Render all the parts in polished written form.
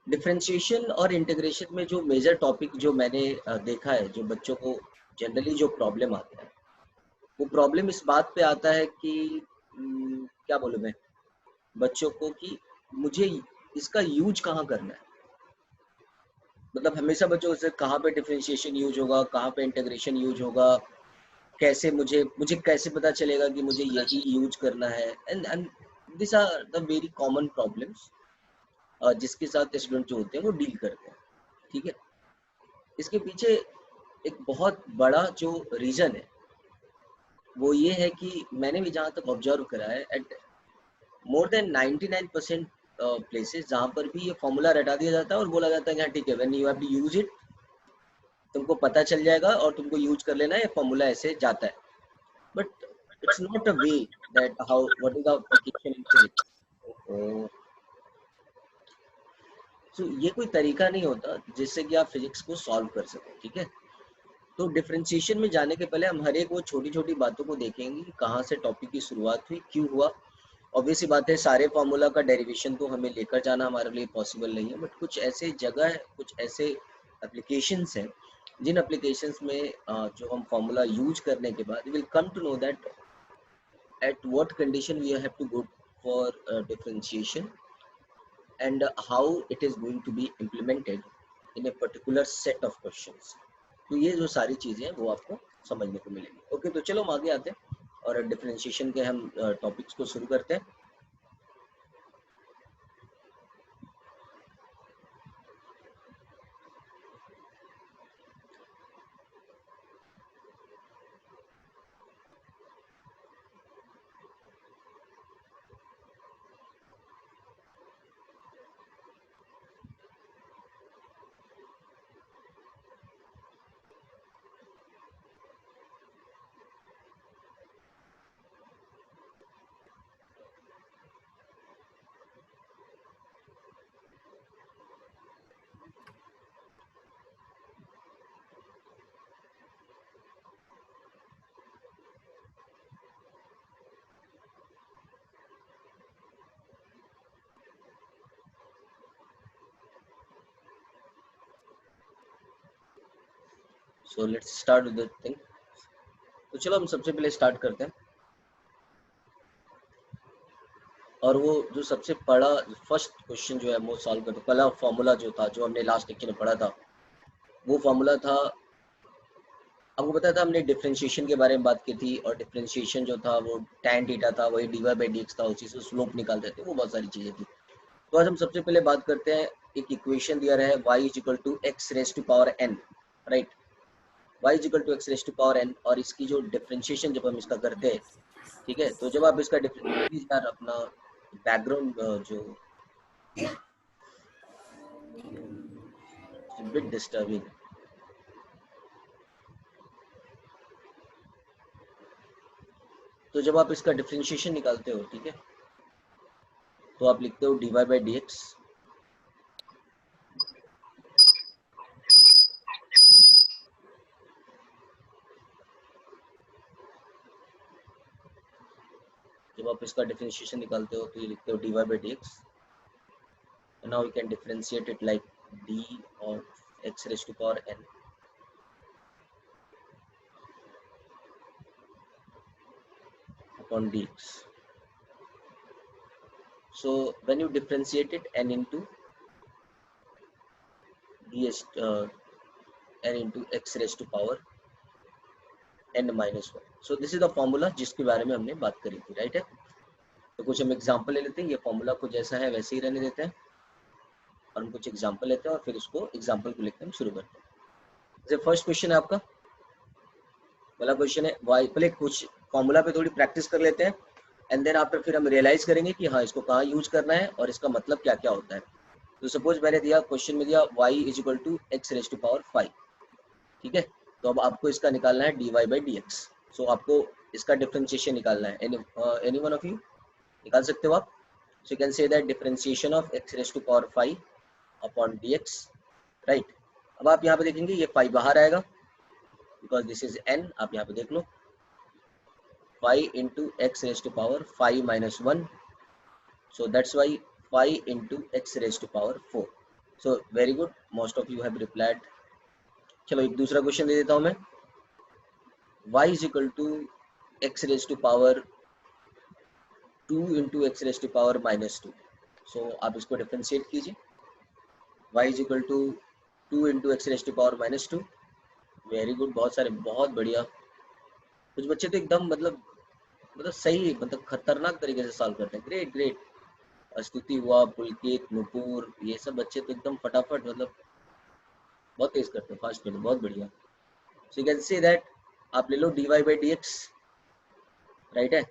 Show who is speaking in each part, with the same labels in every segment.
Speaker 1: Differentiation और integration में जो मेजर टॉपिक जो मैंने देखा है, जो बच्चों को जनरली जो प्रॉब्लम आता है, वो प्रॉब्लम इस बात पे आता है कि क्या बोलूँ मैं बच्चों को कि मुझे इसका यूज कहाँ करना है। मतलब हमेशा बच्चों से कहाँ पे डिफरेंशिएशन यूज होगा, कहाँ पे इंटीग्रेशन यूज होगा, कैसे मुझे मुझे कैसे पता चलेगा कि मुझे यही यूज करना है। And this are the very common problems जिसके साथ स्टूडेंट जो होते हैं वो डील करते हैं। ठीक है, इसके पीछे एक बहुत बड़ा जो रीजन है वो ये है कि मैंने भी जहाँ तक ऑब्जर्व करा है, एट मोर देन 99% प्लेसेस जहाँ पर भी ये फॉर्मूला रटा दिया जाता है और बोला जाता है कि हाँ ठीक है, when you have to use it, तुमको पता चल जाएगा और तुमको यूज कर लेना है, ये फॉर्मूला ऐसे जाता है। But it's not a way that how what is the application in physics. तो ये कोई तरीका नहीं होता जिससे कि आप फिजिक्स को सॉल्व कर सकें। ठीक है, तो डिफरेंशिएशन में जाने के पहले हम हर एक वो छोटी छोटी बातों को देखेंगे कि कहाँ से टॉपिक की शुरुआत हुई, क्यों हुआ। ऑब्वियसली बात है, सारे फार्मूला का डेरिवेशन तो हमें लेकर जाना हमारे लिए पॉसिबल नहीं है, बट कुछ ऐसे जगह, कुछ ऐसे एप्लीकेशंस हैं जिन एप्लीकेशंस में जो हम फार्मूला यूज करने के बाद will come to know that at what condition we have to go for differentiation and how it is going to be implemented in a particular set of questions। तो ये जो सारी चीज़ें हैं वो आपको समझने को मिलेंगी। ओके, तो चलो हम आगे आते हैं और डिफरेंशिएशन के हम टॉपिक्स को शुरू करते हैं। So let's start with the thing. तो चलो हम सबसे पहले स्टार्ट करते हैं, और वो जो सबसे बड़ा फर्स्ट क्वेश्चन जो है वो सॉल्व करते हैं। पहला फॉर्मूला जो था, जो हमने लास्ट लेक्चर में पढ़ा था, वो फॉर्मूला था, आपको पता था हमने डिफरेंशिएशन के बारे में बात की थी, और डिफरेंशिएशन जो था वो tan थीटा था, वही dy बाई dx था, उसी से स्लोप निकालते थे, वो बहुत सारी चीजें थी। तो आज हम सबसे पहले बात करते हैं, एक इक्वेशन दिया रहा है y is equal to x raise to power n, right. y is equal to x raise to power n, और इसकी जो डिफरेंशिएशन जब हम इसका करते हैं, ठीक है, तो जब आप इसका प्लीज यार अपना बैकग्राउंड जो बिट डिस्टर्बिंग, तो जब आप इसका डिफरेंशिएशन निकालते हो, ठीक है, तो आप लिखते हो dy बाई dx, जब आप इसका डिफरेंशिएशन निकालते हो तो ये लिखते हो dy by dx। Now we can differentiate it like d of x raised to power n upon dx। So when you differentiate it n into ds n into x raised to power n minus 1, so this is the formula जिसके बारे में हमने बात करी थी, right है। तो कुछ हम एग्जांपल ले लेते हैं, ये फॉर्मूला को जैसा है वैसे ही रहने देते हैं, और हम कुछ एग्जांपल लेते हैं और फिर उसको एग्जांपल को लिखते हैं, शुरू करते हैं। जैसे फर्स्ट क्वेश्चन है आपका, पहला क्वेश्चन है y, पहले कुछ फॉर्मूला पे थोड़ी प्रैक्टिस कर लेते हैं, एंड देन आफ्टर फिर हम रियलाइज करेंगे कि हाँ इसको कहाँ यूज करना है और इसका मतलब क्या क्या होता है। तो सपोज मैंने दिया, क्वेश्चन में दिया y is equal to x raise to power 5, ठीक है। तो अब आपको इसका निकालना है dy बाई डी एक्स। सो आपको इसका डिफरेंशिएशन निकालना है। एनी वन ऑफ यू निकाल सकते हो आप। So you can say that differentiation of x raise to power 5 upon dx, right. अब आप यहाँ पे देखेंगे ये 5 बाहर आएगा, बिकॉज दिस इज n, आप यहाँ पे देख लो 5 into x raised to power 5 minus 1, so that's why 5 into x raised to power 4, so very good, most of you have replied. चलो एक दूसरा क्वेश्चन दे देता हूं मैं। y is equal to x raise to power 2 into x raise to power -2। सो आप इसको डिफ्रेंशिएट कीजिए। y is equal to 2 into x raise to power -2। Very good, बहुत सारे, बहुत बढ़िया। कुछ बच्चे तो एकदम मतलब सही, मतलब खतरनाक तरीके से सॉल्व करते हैं। Great great. स्तुति हुआ, पुलकित, नुपुर, ये सब बच्चे तो एकदम फटाफट, मतलब बहुत तेज करते हैं, फास्ट करते हैं, बहुत बढ़िया। So you can say that आप ले लो dy by D x, right है।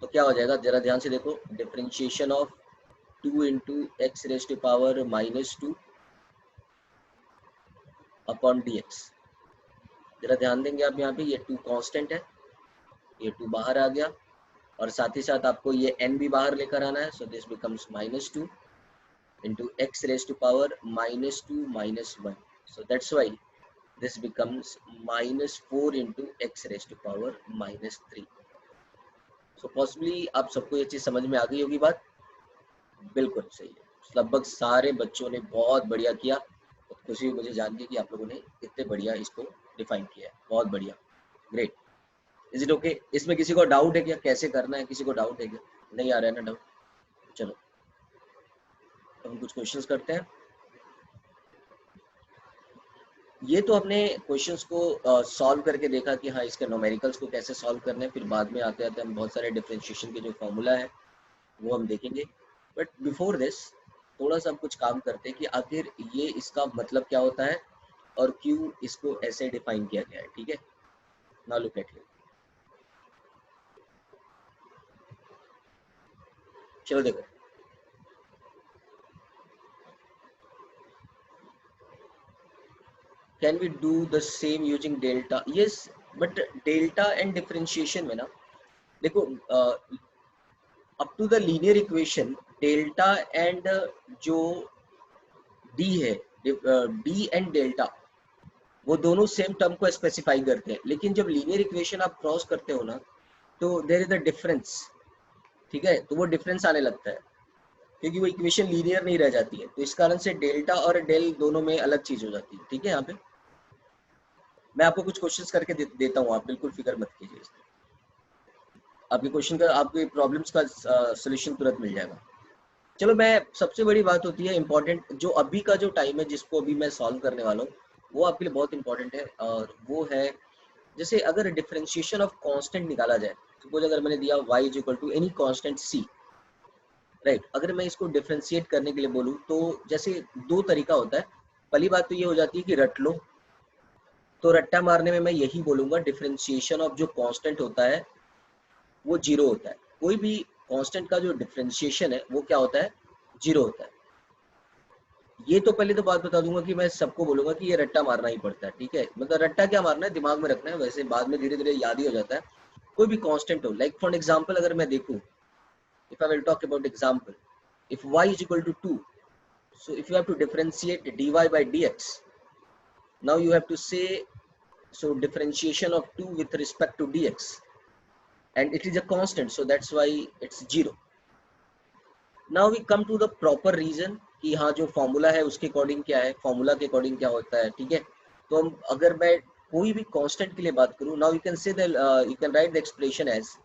Speaker 1: तो क्या हो जाएगा, जरा ध्यान से देखो, differentiation of 2 into x raise to power -2 upon d x. जरा ध्यान देंगे आप यहाँ पे, ये 2 कांस्टेंट है, ये 2 बाहर आ गया, और साथ ही साथ आपको ये n भी बाहर लेकर आना है। So this becomes -2 into x raise to power -2 -1। So that's why this becomes -4 into x raise to power -3। So possibly आप सबको ये चीज़ समझ में आ गई होगी बात। बिल्कुल सही है, लगभग सारे बच्चों ने बहुत बढ़िया किया। तो खुशी हुई मुझे जान के कि आप लोगों ने इतने बढ़िया इसको डिफाइन किया है, बहुत बढ़िया, ग्रेट। Is it okay? इसमें किसी को डाउट है क्या, कैसे करना है? किसी को डाउट है क्या? नहीं आ रहा है ना डाउट? चलो तो हम कुछ क्वेश्चंस करते हैं। ये तो हमने क्वेश्चंस को सॉल्व करके देखा कि हाँ इसके न्यूमेरिकल्स को कैसे सॉल्व करना है। फिर बाद में आते आते हम बहुत सारे डिफरेंशिएशन के जो फॉर्मूला है वो हम देखेंगे। बट बिफोर दिस थोड़ा सा हम कुछ काम करते हैं कि आखिर ये इसका मतलब क्या होता है और क्यों इसको ऐसे डिफाइन किया गया है। ठीक है, नाउ लुक एट हियर। चलो देखो, can we do the same using delta? Yes, but delta and differentiation में ना, देखो up to the linear equation delta and जो डी है, डी एंड डेल्टा, वो दोनों सेम टर्म को स्पेसिफाई करते हैं। लेकिन जब लीनियर इक्वेशन आप क्रॉस करते हो ना, तो देयर इज अ डिफरेंस। ठीक है, तो वो डिफरेंस आने लगता है क्योंकि वो इक्वेशन लीनियर नहीं रह जाती है। तो इस कारण से डेल्टा और डेल दोनों में अलग चीज हो जाती है। ठीक है, यहाँ पे मैं आपको कुछ क्वेश्चंस करके देता हूँ, आप बिल्कुल फिक्र मत कीजिए। आपके क्वेश्चन का, आपके प्रॉब्लम्स का सोल्यूशन तुरंत मिल जाएगा। चलो, मैं सबसे बड़ी बात होती है इंपॉर्टेंट, जो अभी का जो टाइम है जिसको अभी मैं सॉल्व करने वाला हूँ, वो आपके लिए बहुत इंपॉर्टेंट है। और वो है, जैसे अगर डिफरेंशिएशन ऑफ कांस्टेंट निकाला जाए, सपोज अगर मैंने दिया y is equal to any constant c, right. अगर मैं इसको डिफरेंशिएट करने के लिए बोलूँ तो जैसे दो तरीका होता है। पहली बात तो ये हो जाती है कि रट लो। तो रट्टा मारने में मैं यही बोलूंगा, डिफरेंशिएशन ऑफ जो कांस्टेंट होता है वो जीरो होता है। कोई भी कांस्टेंट का जो डिफरेंशिएशन है वो क्या होता है, जीरो होता है। ये तो पहले तो बात बता दूंगा कि मैं सबको बोलूंगा कि ये रट्टा मारना ही पड़ता है। ठीक है, मतलब रट्टा क्या मारना है, दिमाग में रखना है, वैसे बाद में धीरे धीरे याद ही हो जाता है। कोई भी कांस्टेंट हो, लाइक फॉर एग्जांपल अगर मैं देखूं, if I will talk about example, if y is equal to 2, so if you have to differentiate dy by dx, now you have to say, so differentiation of 2 with respect to dx, and it is a constant, so that's why it's 0. Now we come to the proper reason कि हाँ जो formula है उसके according क्या है, formula के according क्या होता है। ठीक है, तो हम अगर मैं कोई भी कांस्टेंट के लिए बात करूँ, now you can say you can write the expression as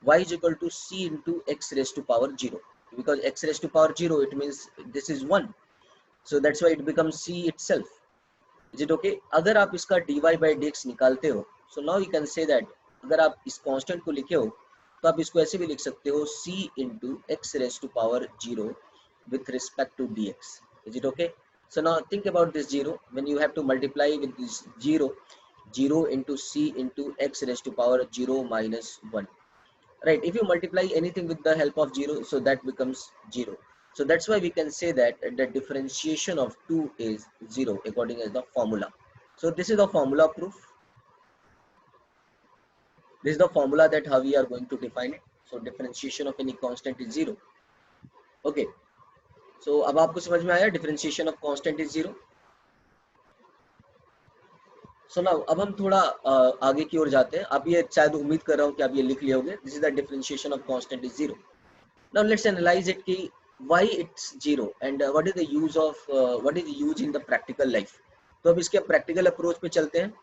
Speaker 1: y is equal to c into x raised to power 0, because x raised to power 0 it means this is 1, so that's why it becomes c itself. Is it okay? अगर आप इसका dy by dx निकालते हो, so now you can say that अगर आप इस constant को लिखे हो तो आप इसको ऐसे भी लिख सकते हो, c into x raised to power 0 with respect to dx. Is it okay? So now think about this 0, when you have to multiply with this 0, 0 into c into x raised to power 0 minus 1, right? If you multiply anything with the help of 0, so that becomes 0. So that's why we can say that the differentiation of 2 is 0 according as the formula. So this is the formula proof. This is the formula that how we are going to define it. So differentiation of any constant is 0. Okay, so अब आपको समझ में आया differentiation of constant is 0. So now अब हम थोड़ा आगे की ओर जाते हैं। आप ये शायद उम्मीद कर रहा हूँ कि आप ये लिख लिए होंगे, this is the differentiation of constant is 0. Now let's analyze it कि why it's zero and what is the use of what is the use in the practical life. तो अब इसके प्रैक्टिकल अप्रोच पे चलते हैं.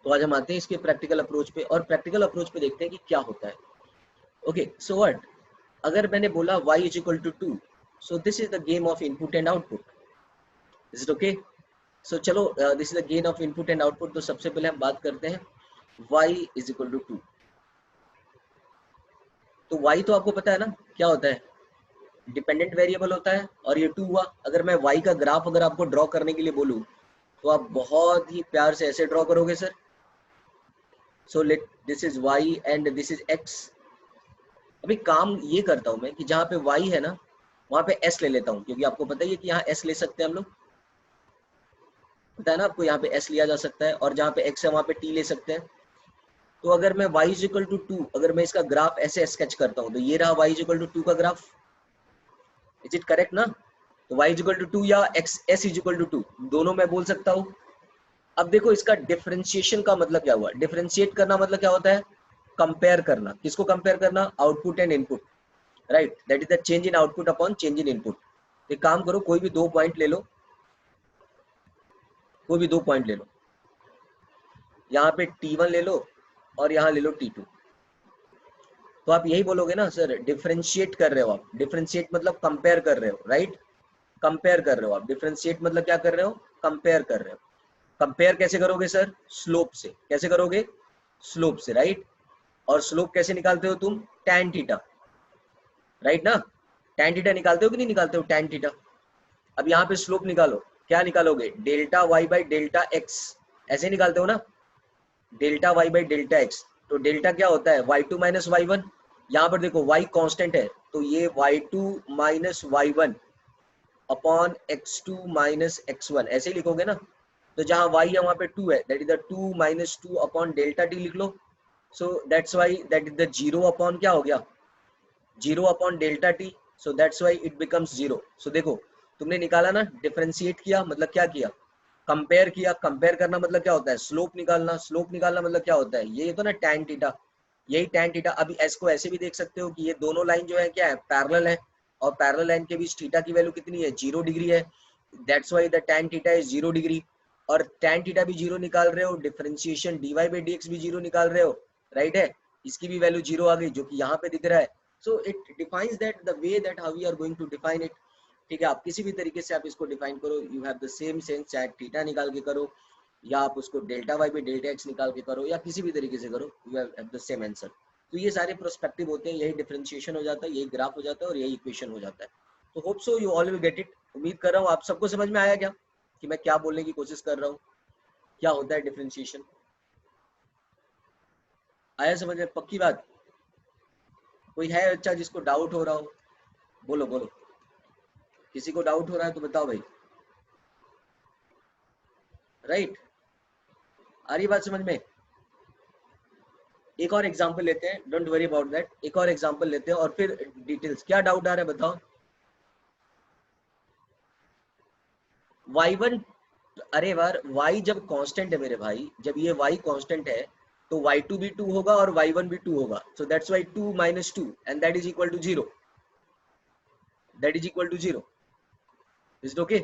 Speaker 1: तो आज हम आते हैं इसके प्रैक्टिकल अप्रोच पे और प्रैक्टिकल अप्रोच पे देखते हैं कि क्या होता है. ओके, सो व्हाट, अगर मैंने बोला y is equal to 2, so this is the game of input and output. Is it okay? So चलो, this is the game of input and output. तो सबसे पहले हम बात करते हैं y इज इक्वल टू 2. तो y तो आपको पता है ना क्या होता है, डिपेंडेंट वेरिएबल होता है. और ये 2 हुआ. अगर मैं y का ग्राफ अगर आपको ड्रॉ करने के लिए बोलूं तो आप बहुत ही प्यार से ऐसे ड्रॉ करोगे sir. So let this is y and this is x. अभी काम ये करता हूं मैं कि जहां पे y है ना वहां पे s ले लेता हूं, क्योंकि आपको पता ही है कि यहाँ s ले सकते हैं हम लोग. पता है ना आपको, यहाँ पे s लिया जा सकता है और जहाँ पे x है वहां पे t ले सकते हैं. तो अगर मैं y इज इक्वल टू 2, अगर मैं इसका ग्राफ ऐसे स्केच करता हूँ तो ये रहा y इज इक्वल टू 2 का ग्राफ. इज इट करेक्ट ना? तो y इज इक्वल टू 2 या x s is equal to 2 दोनों मैं बोल सकता हूँ. अब देखो इसका डिफरेंशिएशन का मतलब क्या हुआ. डिफरेंशिएट करना मतलब क्या होता है, कंपेयर करना. किसको कंपेयर करना? Output and input, right. That is the change in output upon change in input. एक काम करो, कोई भी 2 पॉइंट ले लो, कोई भी 2 पॉइंट ले लो. यहाँ पे t1 ले लो और यहाँ ले लो t2. तो आप यही बोलोगे ना सर, डिफरेंशिएट कर रहे हो आप. डिफरेंशिएट मतलब कंपेयर कर रहे हो, राइट. कंपेयर कर रहे हो आप. डिफरेंशिएट मतलब क्या कर रहे हो? कंपेयर कर रहे हो. कंपेयर कैसे करोगे सर? स्लोप से. कैसे करोगे? स्लोप से, राइट. और स्लोप कैसे निकालते हो तुम? टैन थीटा, राइट ना. टैन थीटा निकालते हो कि नहीं निकालते हो? Tan theta. अब यहाँ पे स्लोप निकालो. क्या निकालोगे? Delta y by delta x. ऐसे निकालते हो ना, delta y by delta x. तो डेल्टा क्या होता है? y2 minus y one. यहाँ पर देखो y कांस्टेंट है, तो ये y2 minus y one upon x2 minus x1 ऐसे ही लिखोगे ना. तो जहाँ y है वहाँ पे 2 है, that is the 2 minus 2 upon delta T लिख लो. So that's why that is the 0 upon क्या हो गया? 0 upon delta T. So that's why it becomes 0. So देखो तुमने निकाला ना, डिफरेंशिएट किया मतलब क्या किया? कंपेयर किया. कंपेयर करना मतलब क्या होता है? स्लोप निकालना. स्लोप निकालना मतलब क्या होता है? ये तो ना टैन थीटा, यही टैन थीटा. अभी एस को ऐसे भी देख सकते हो कि ये दोनों लाइन जो है क्या है? पैरेलल है. और पैरेलल लाइन के बीच थीटा की वैल्यू कितनी है? 0 डिग्री है. That's why the tan theta is 0 degree. और टैन थीटा भी 0 निकाल रहे हो, डिफरेंशिएशन dy बाई dx भी 0 निकाल रहे हो, राइट है. इसकी भी वैल्यू 0 आ गई जो कि यहाँ पे दिख रहा है. So it defines that the way that how we are going to define it. ठीक है, आप किसी भी तरीके से आप इसको डिफाइन करो, you have the same sense. चाहे थीटा निकाल के करो या आप उसको delta y by delta x निकाल के करो या किसी भी तरीके से करो, you have the same answer. तो ये सारे प्रोस्पेक्टिव होते हैं, यही डिफरेंशिएशन हो जाता है, यही ग्राफ हो जाता है और यही इक्वेशन हो जाता है. तो hope so you all will get it. उम्मीद कर रहा हूँ आप सबको समझ में आया क्या कि मैं क्या बोलने की कोशिश कर रहा हूँ, क्या होता है डिफरेंशिएशन. आया समझ में? पक्की बात. कोई है अच्छा जिसको डाउट हो रहा हो? बोलो बोलो. किसी को डाउट हो रहा है तो बताओ भाई, राइट. आ रही बात समझ में? एक और एग्जांपल लेते हैं, डोंट वरी अबाउट दैट. एक और एग्जांपल लेते हैं और फिर डिटेल्स. क्या डाउट आ रहा है बताओ? y1, अरे बार y जब कांस्टेंट है मेरे भाई, जब ये y कांस्टेंट है तो y2 भी 2 होगा और y1 भी 2 होगा. So that's why 2 minus 2 and that is equal to 0. That is equal to 0. Is it okay?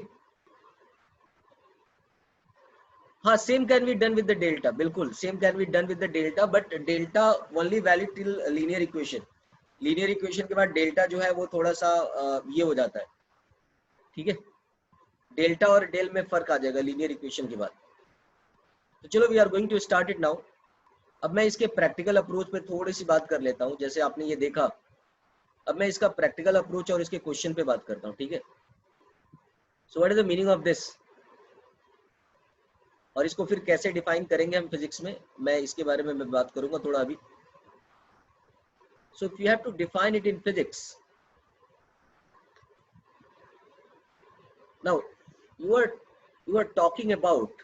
Speaker 1: हाँ, same can be done with the delta. बिल्कुल same can be done with the delta, but delta only valid till linear equation. Linear equation के बाद delta जो है वो थोड़ा सा ये हो जाता है. ठीक है, डेल्टा और डेल में फर्क आ जाएगा लीनियर इक्वेशन के बाद. तो चलो we are going to start it now. अब मैं इसके प्रैक्टिकल अप्रोच पे थोड़ी सी बात कर लेता हूँ. जैसे आपने ये देखा, अब मैं इसका प्रैक्टिकल अप्रोच और इसके क्वेश्चन पे बात करता हूँ. ठीक है. So what is the meaning of this और इसको फिर कैसे डिफाइन करेंगे हम फिजिक्स में, मैं इसके बारे में मैं बात करूंगा थोड़ा अभी. So if you have to define it in physics, now you are talking about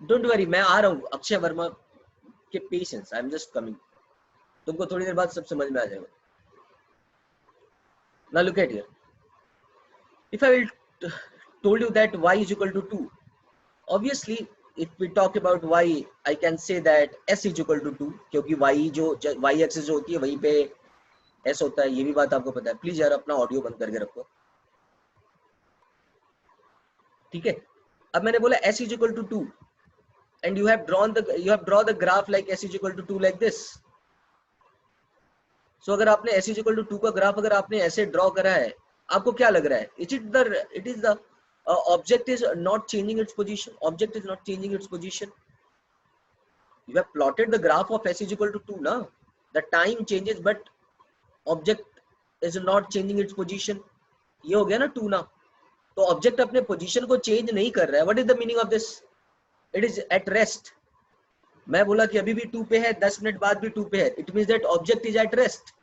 Speaker 1: don't worry, मैं आ रहा हूँ अक्षय वर्मा के patience. I am just coming. तुमको थोड़ी देर बाद सब समझ में आ जाएगा. Now look at here. If I will told you that y is equal to 2. Obviously, if we talk about y, I can say that s is equal to 2, क्योंकि y जो y axis जो होती है वहीं पे s होता है, ये भी बात आपको पता है. प्लीज यार अपना ऑडियो बंद करके रखो, ठीक है. अब मैंने बोला s is equal to 2 and you have drawn the graph like s is equal to 2 like this. So अगर आपने s is equal to 2 का ग्राफ अगर आपने ऐसे ड्रॉ करा है, आपको क्या लग रहा है? It is the object is not changing its position. Object is not changing its position. You have plotted the graph of s is equal to 2 ना. The time changes but object is not changing its position. ये हो गया ना 2 ना. तो object अपने position को change नहीं कर रहा है. What is the meaning of this? It is at rest. मैं बोला कि अभी भी 2 पे है, 10 मिनट बाद भी 2 पे है. It means that object is at rest.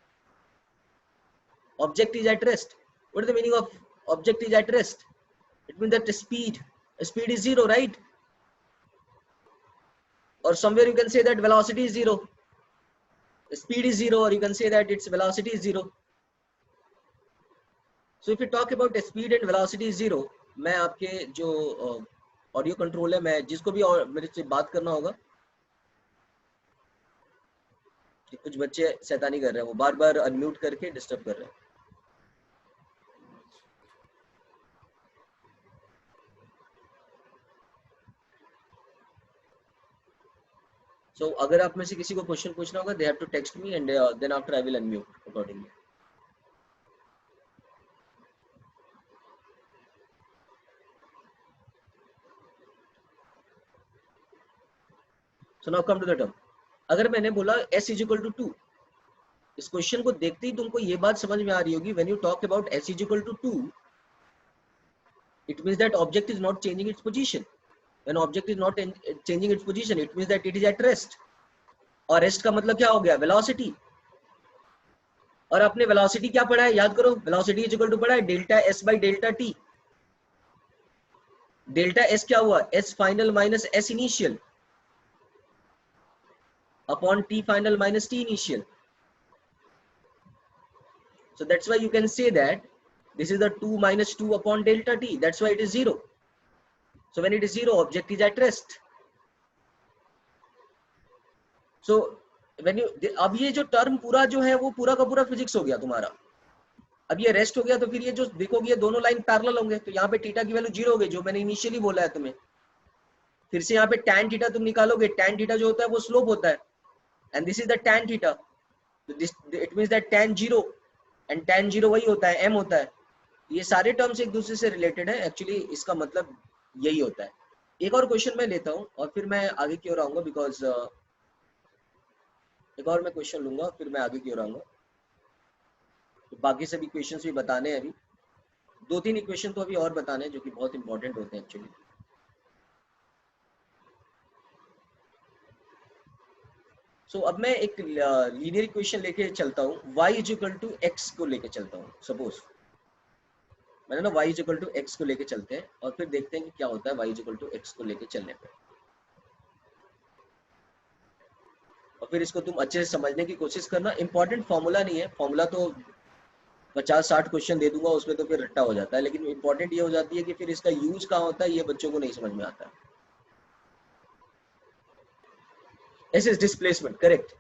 Speaker 1: Object is at rest. What is the meaning of object is at rest? It means that speed is 0, right? Or somewhere you can say that velocity is 0. Speed is 0, or you can say that its velocity is 0. So if you talk about speed and velocity is 0, मैं आपके जो audio control है, मैं जिसको भी मेरे से बात करना होगा, कुछ बच्चे शैतानी कर रहे हैं, वो बार बार अनम्यूट करके डिस्टर्ब कर रहे हैं. So अगर आप में से किसी को क्वेश्चन पूछना होगा, they have to text me and then after I will unmute accordingly. So now come to the term. अगर मैंने बोला s is equal to 2, इस क्वेश्चन को देखते ही तुमको ये बात समझ में आ रही होगी. When you talk about s is equal to 2, it means that object is not changing its position. When object is not changing its position, it means that it is at rest. और rest का मतलब क्या हो गया? Velocity. और आपने velocity क्या पढ़ा है? याद करो. वेलोसिटी इज इक्वल टू पढ़ा है delta s by delta T. Delta S क्या हुआ? S final minus s initial upon t final minus t initial. So that's why you can say that this is the 2 minus 2 upon delta t. That's why it is 0. So when it is 0, object is at rest. So when you, अब ये जो term पूरा जो है वो पूरा का पूरा फिजिक्स हो गया तुम्हारा. अब ये रेस्ट हो गया, तो फिर ये जो देखोगे ये दोनों लाइन पैरेलल होंगे, तो यहाँ पे थीटा की वैल्यू 0 हो गई, जो मैंने इनिशियली बोला है तुम्हें. फिर से यहाँ पे tan थीटा तुम निकालोगे. tan थीटा जो होता है वो स्लोप होता है, and this is the tan theta. It means that tan 0 and tan 0 वही होता है, m होता है. ये सारे टर्म्स एक दूसरे से रिलेटेड है. एक्चुअली इसका मतलब यही होता है. एक और क्वेश्चन मैं लेता हूँ और फिर मैं आगे की ओर आऊंगा, बिकॉज एक और मैं क्वेश्चन लूंगा फिर मैं आगे की ओर आऊंगा. तो बाकी सभी क्वेश्चंस भी बताने हैं. अभी 2-3 इक्वेशन तो अभी और बताने हैं जो कि बहुत इंपॉर्टेंट होते हैं एक्चुअली. सो अब मैं एक लीनियर इक्वेशन लेके चलता हूँ. y is equal to x को लेके चलता हूँ. सपोज मैंने ना y is equal to x को लेके चलते हैं और फिर देखते हैं कि क्या होता है y is equal to x को लेके चलने पे. और फिर इसको तुम अच्छे से समझने की कोशिश करना. इंपॉर्टेंट फॉर्मूला नहीं है, फॉर्मूला तो 50-60 क्वेश्चन दे दूंगा उसमें तो फिर रट्टा हो जाता है. लेकिन इंपॉर्टेंट ये हो जाती है कि फिर इसका यूज कहाँ होता है ये बच्चों को नहीं समझ में आता. S is displacement, correct.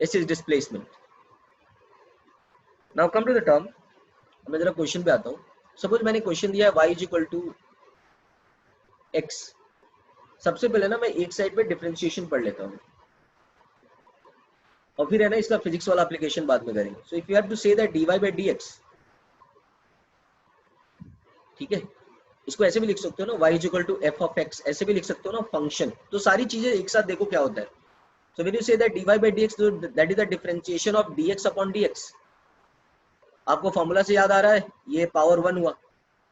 Speaker 1: S is displacement. Now come to the term. मैं जरा क्वेश्चन पे आता हूँ. सपोज मैंने क्वेश्चन दिया है y is equal to x. सबसे पहले ना मैं एक साइड पे डिफरेंशिएशन पढ़ लेता हूँ और फिर है ना इसका फिजिक्स वाला एप्लीकेशन बाद में करेंगे. So if you have to say that dy by dx, ठीक है, इसको ऐसे भी लिख सकते हो ना, y is equal to f of x, ऐसे भी लिख सकते हो ना फंक्शन. तो सारी चीजें एक साथ देखो क्या होता है. So when you say that dy by dx, that is the differentiation of dx upon dx. आपको फॉर्मूला से याद आ रहा है, ये पावर 1 हुआ.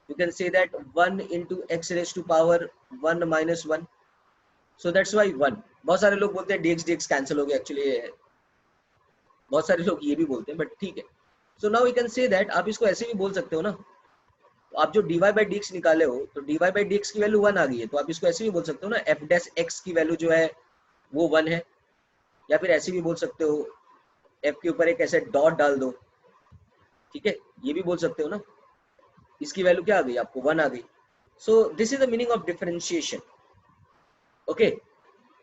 Speaker 1: You can say that 1 into x raised to power 1 minus 1. So that's why 1. बहुत सारे लोग बोलते हैं dx dx कैंसिल हो गया. एक्चुअली बहुत सारे लोग ये भी बोलते हैं, बट ठीक है. So now we can say that आप इसको ऐसे भी बोल सकते हो ना. तो आप जो dy by dx निकाले हो, तो dy by dx की वैल्यू 1 आ गई है, तो आप इसको ऐसे भी बोल सकते हो ना, f dash x की वैल्यू जो है वो 1 है. या फिर ऐसे भी बोल सकते हो f के ऊपर एक ऐसे डॉट डाल दो. ठीक है, ये भी बोल सकते हो ना. इसकी वैल्यू क्या आ गई आपको? 1 आ गई. सो this is the meaning of differentiation. Okay,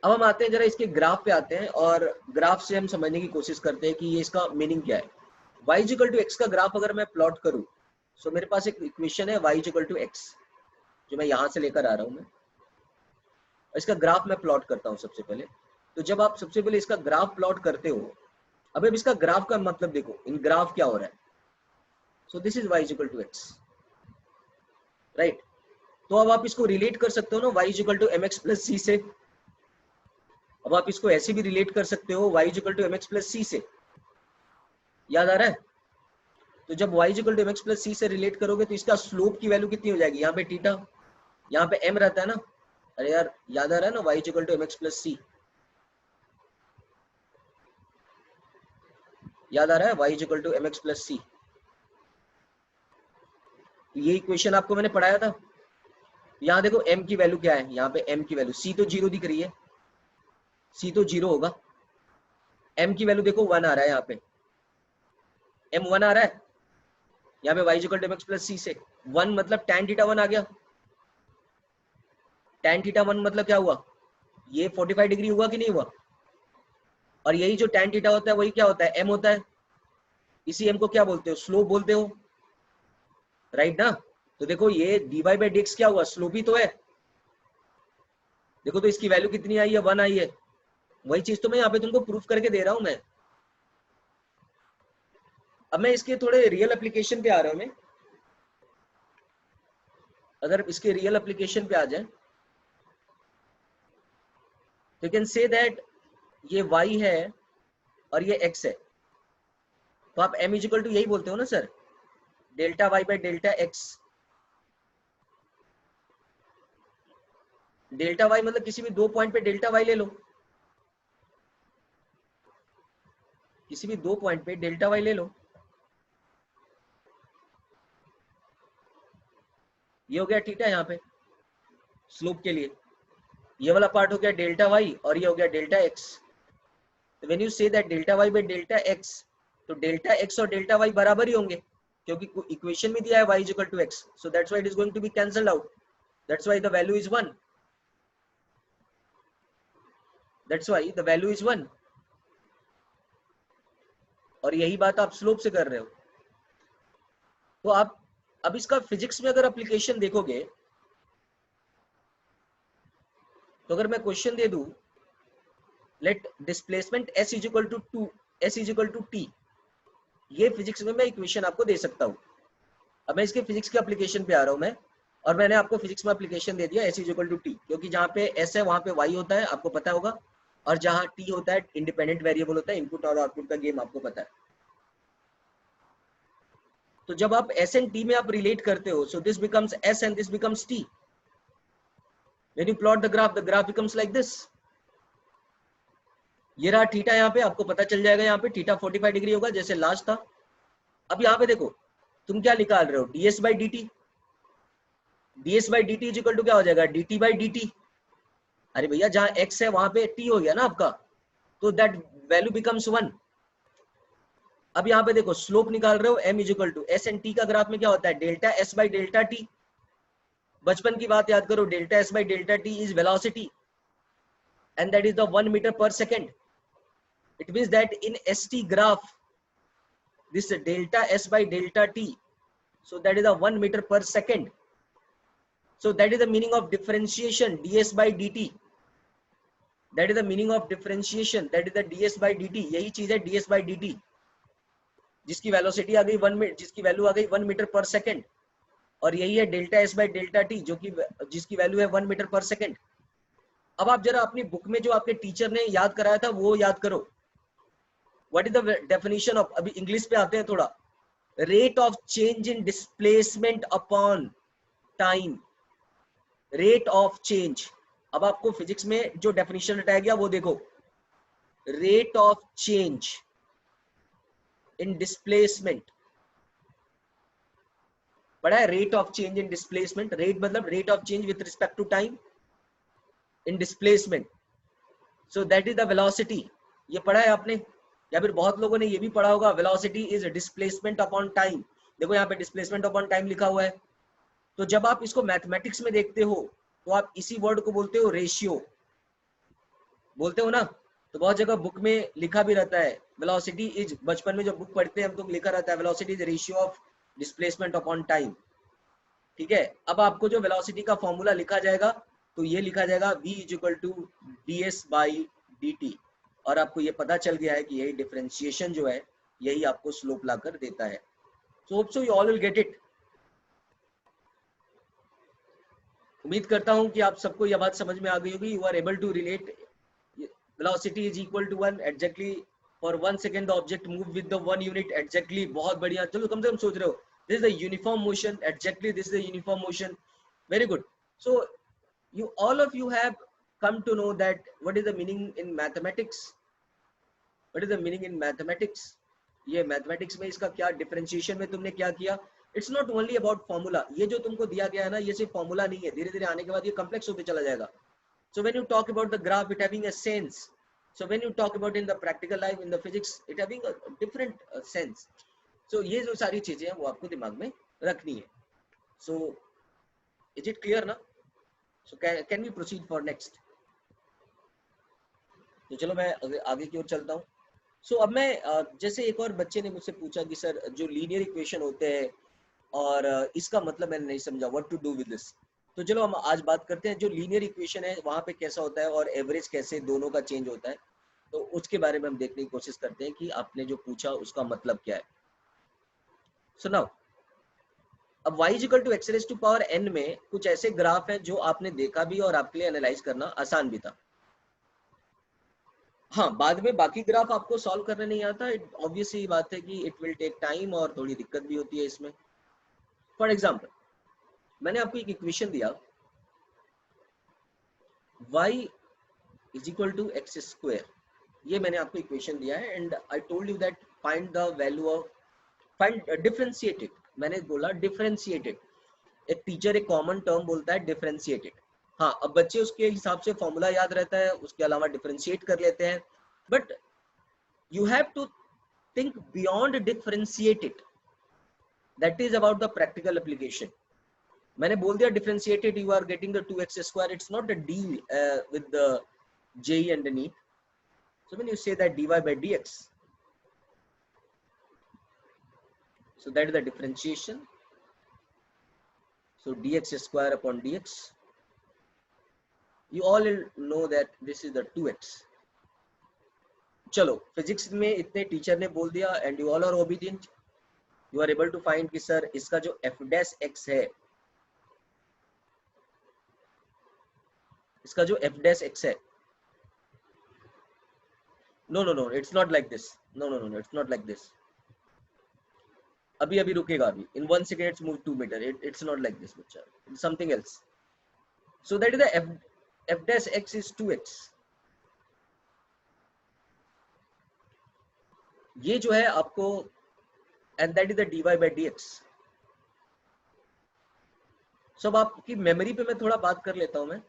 Speaker 1: अब हम आते हैं जरा इसके ग्राफ पे आते हैं और ग्राफ से हम समझने की कोशिश करते हैं कि ये इसका मीनिंग क्या है। y इक्वल टू एक्स का ग्राफ अगर मैं प्लॉट करूं, सो मेरे पास एक इक्वेशन है y इक्वल टू एक्स, जो मैं यहां से लेकर आ रहा हूं मैं। इसका ग्राफ मैं प्लॉट करता हूं सबसे पहले। तो जब आप सबसे पहले इसका ग्राफ प्लॉट करते हो, अब इसका ग्राफ का मतलब देखो, इन ग्राफ क्या हो रहा है। So this is y equal to x, right. तो अब आप इसको रिलेट कर सकते हो ना y equal to M X plus C से। अब आप इसको ऐसे भी रिलेट कर सकते हो y equal to M X plus C से। याद आ रहा है? तो जब y equal to M X plus C से रिलेट करोगे तो इसका स्लोप की वैल्यू कितनी हो जाएगी, यहाँ पे थीटा, यहाँ पे m रहता है ना। अरे यार, याद आ रहा है ना, y equal to M X plus C. याद आ रहा है, y equal to M X plus C. ये इक्वेशन आपको मैंने पढ़ाया था। यहाँ देखो m की वैल्यू क्या है, यहाँ पे m की वैल्यू, c तो 0 दिख रही है, c तो 0 होगा। m की वैल्यू देखो 1 आ रहा है, यहाँ पे m 1 आ रहा है। यहाँ पे y equal to M X plus C से 1 मतलब tan थीटा 1 आ गया। tan थीटा 1 मतलब क्या हुआ, ये 45 डिग्री हुआ कि नहीं हुआ। और यही जो tan थीटा होता है वही क्या होता है, m होता है। इसी m को क्या बोलते हो, स्लोप बोलते हो, राइट ना। तो देखो ये dy बाई dx क्या हुआ, स्लोप ही तो है। देखो तो इसकी वैल्यू कितनी आई है, 1 आई है। वही चीज तो मैं यहाँ पे तुमको प्रूफ करके दे रहा हूं मैं। अब मैं इसके थोड़े रियल एप्लीकेशन पे आ रहा हूं मैं। अगर इसके रियल एप्लीकेशन पे आ जाए तो यू कैन से दैट ये y है और ये x है। तो आप m इक्वल टू यही बोलते हो ना sir, delta y by delta x। Delta y मतलब किसी भी दो पॉइंट पे डेल्टा y ले लो, किसी भी दो पॉइंट पे डेल्टा y ले लो। ये हो गया थीटा यहाँ पे स्लोप के लिए, ये वाला पार्ट हो गया डेल्टा y और ये हो गया डेल्टा x। तो when you say that delta y by delta x, तो डेल्टा x और डेल्टा y बराबर ही होंगे, क्योंकि इक्वेशन में दिया है y equal to x, so that's why it is going to be cancelled out, that's why the value is 1, that's why the value is 1। और यही बात आप स्लोप से कर रहे हो। तो आप अब इसका फिजिक्स में अगर एप्लीकेशन देखोगे, तो अगर मैं क्वेश्चन दे दूं, let displacement s is equal to 2, s is equal to t, ये फिजिक्स में मैं इक्वेशन आपको दे सकता हूं। अब मैं इसके फिजिक्स के एप्लीकेशन पे आ रहा हूं मैं, और मैंने आपको फिजिक्स में एप्लीकेशन दे दिया s is equal to t, क्योंकि जहां पे s है वहां पे y होता है, आपको पता होगा, और जहां t होता है इंडिपेंडेंट वेरिएबल होता है, इनपुट और आउटपुट का गेम आपको पता है। तो जब आप s एंड t में आप रिलेट करते हो, सो this becomes s and this becomes t। When you plot the graph becomes like this. ये रहा थीटा, यहाँ पे आपको पता चल जाएगा, यहाँ पे थीटा 45 डिग्री होगा जैसे लास्ट था। अब यहाँ पे देखो तुम क्या निकाल रहे हो, ds by d t, ds by d t is equal to क्या हो जाएगा, dt बाई डी टी। अरे भैया जहां x है वहां पे t हो गया ना आपका, तो दैट वैल्यू बिकम्स 1। अब यहाँ पे देखो स्लोप निकाल रहे हो, m is equal to s and t का ग्राफ में क्या होता है, delta s by delta t। बचपन की बात याद करो, delta s by delta t is velocity and that is the 1 metre per second. It means that in ST graph, this delta S by delta T, so that is a 1 meter per second. So that is the meaning of differentiation, ds by dt. That is the meaning of differentiation, that is the ds by dt. यही चीज है ds by dt, जिसकी velocity आ गई 1 metre, जिसकी value आ गई 1 metre per second, और यही है delta S by delta T, जो कि जिसकी वैल्यू है 1 मीटर पर सेकेंड। अब आप जरा अपनी बुक में जो आपके टीचर ने याद कराया था वो याद करो। What is the definition of, अभी इंग्लिश पे आते हैं थोड़ा, rate of change in displacement upon time, rate of change। अब आपको फिजिक्स में जो डेफिनेशन हटाया गया वो देखो, rate of change in displacement, पढ़ा है rate of change in displacement, rate मतलब rate of change with respect to time in displacement, so that is the velocity। ये पढ़ा है आपने, या फिर बहुत लोगों ने ये भी पढ़ा होगा, velocity is displacement upon time. देखो यहाँ पे डिस्प्लेसमेंट अपॉन टाइम लिखा हुआ है, तो जब आप इसको मैथमेटिक्स में देखते हो तो आप इसी वर्ड को बोलते हो रेशियो, बोलते हो ना। तो बहुत जगह बुक में लिखा भी रहता है वेलोसिटी इज, बचपन में जब बुक पढ़ते हैं हम तो लिखा रहता है velocity is ratio of displacement upon time. ठीक है, अब आपको जो वेलोसिटी का फॉर्मूला लिखा जाएगा तो ये लिखा जाएगा v is equal to d s by d t, और आपको ये पता चल गया है कि यही डिफरेंशिएशन जो है यही आपको स्लोप लाकर देता है। So hope so you all will get it. उम्मीद करता हूं कि आप सबको यह बात समझ में आ गई होगी। You are able to relate velocity is equal to 1 exactly for 1 second the object move with the 1 unit exactly. बहुत बढ़िया, चलो कम से कम सोच रहे हो। This is the uniform motion, exactly this is the uniform motion. Very good. So you all of you have come to know that what is the meaning in mathematics, what is the meaning in mathematics। ये mathematics में इसका क्या differentiation में तुमने क्या किया। it's not only about formula, ये जो तुमको दिया गया है ना ये सिर्फ formula नहीं है, धीरे धीरे आने के बाद ये complex होते चला जाएगा। so when you talk about the graph it having a sense, so when you talk about in the practical life in the physics it having a different sense। so ये जो सारी चीजें हैं वो आपको दिमाग में रखनी है। so is it clear ना। So can we proceed for next। तो चलो मैं आगे की ओर चलता हूँ। सो अब मैं जैसे एक और बच्चे ने मुझसे पूछा कि सर जो लीनियर इक्वेशन होते हैं और इसका मतलब मैंने नहीं समझा, what to do with this. तो चलो हम आज बात करते हैं जो लीनियर इक्वेशन है वहाँ पे कैसा होता है और एवरेज कैसे दोनों का चेंज होता है, तो उसके बारे में हम देखने की कोशिश करते हैं कि आपने जो पूछा उसका मतलब क्या है। सो नाउ अब y equal to x raise to power n में कुछ ऐसे ग्राफ हैं जो आपने देखा भी और आपके लिए एनालाइज करना आसान भी था। हाँ, बाद में बाकी ग्राफ आपको सॉल्व करने नहीं आता, ऑब्वियस सी बात है कि इट विल टेक टाइम और थोड़ी दिक्कत भी होती है इसमें। फॉर एग्जाम्पल मैंने आपको एक इक्वेशन दिया y is equal to x square, ये मैंने आपको इक्वेशन दिया है and I told you that find the value of, find differentiated, मैंने बोला डिफरेंशिएटेड। एक टीचर एक कॉमन टर्म बोलता है डिफरेंशिएटेड। हाँ, अब बच्चे उसके हिसाब से फॉर्मूला याद रहता है, उसके अलावा डिफरेंशिएट कर लेते हैं, but you have to think beyond differentiated, that is about the practical application। मैंने बोल दिया differentiated you are getting the 2x square, it's not a d with the j underneath। so when you say that dy by dx, so that is the differentiation, so dx square upon dx, you all know that this is the 2x। चलो physics में इतने teacher ने बोल दिया and you all are obedient, you are able to find कि sir इसका जो f dash x है, इसका जो f डैश x है, no no no it's not like this, no no no it's not like this, अभी अभी रुकेगा, अभी in 1 second it's move 2 metre, it's not like this बच्चा, it's something else. So that is the f dash x is 2x। ये जो है आपको, and that is the dy by dx। सब आपकी मेमोरी पे मैं थोड़ा बात कर लेता हूं, मैं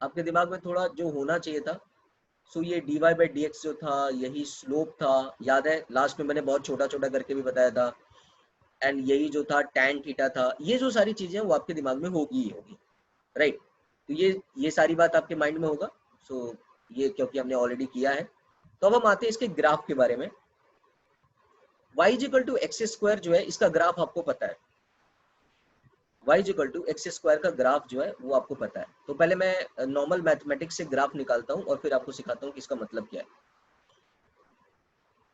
Speaker 1: आपके दिमाग में थोड़ा जो होना चाहिए था। सो ये dy by dx जो था यही स्लोप था, याद है लास्ट में मैंने बहुत छोटा छोटा करके भी बताया था, एंड यही जो था tan थीटा था। ये जो सारी चीजें वो आपके दिमाग में होगी ही होगी, राइट। तो ये सारी बात आपके माइंड में होगा। सो ये क्योंकि हमने ऑलरेडी किया है। तो अब हम आते हैं इसके ग्राफ के बारे में। y equal to x square जो है इसका ग्राफ आपको पता है, y equal to x square का ग्राफ जो है वो आपको पता है। तो पहले मैं नॉर्मल मैथमेटिक्स से ग्राफ निकालता हूँ और फिर आपको सिखाता हूँ कि इसका मतलब क्या है।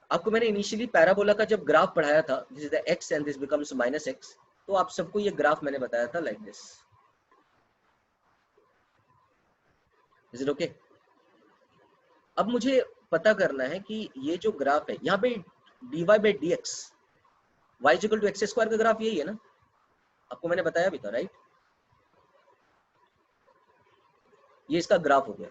Speaker 1: आपको मैंने इनिशियली पैराबोला का जब ग्राफ पढ़ाया था, this is the x and this becomes minus x, तो आप सबको ये ग्राफ मैंने बताया था like this. Is it okay. अब मुझे पता करना है कि ये जो ग्राफ है यहाँ पे dy by dx, y equal to x square का ग्राफ यही है ना, आपको मैंने बताया भी था, राइट। ये इसका ग्राफ हो गया।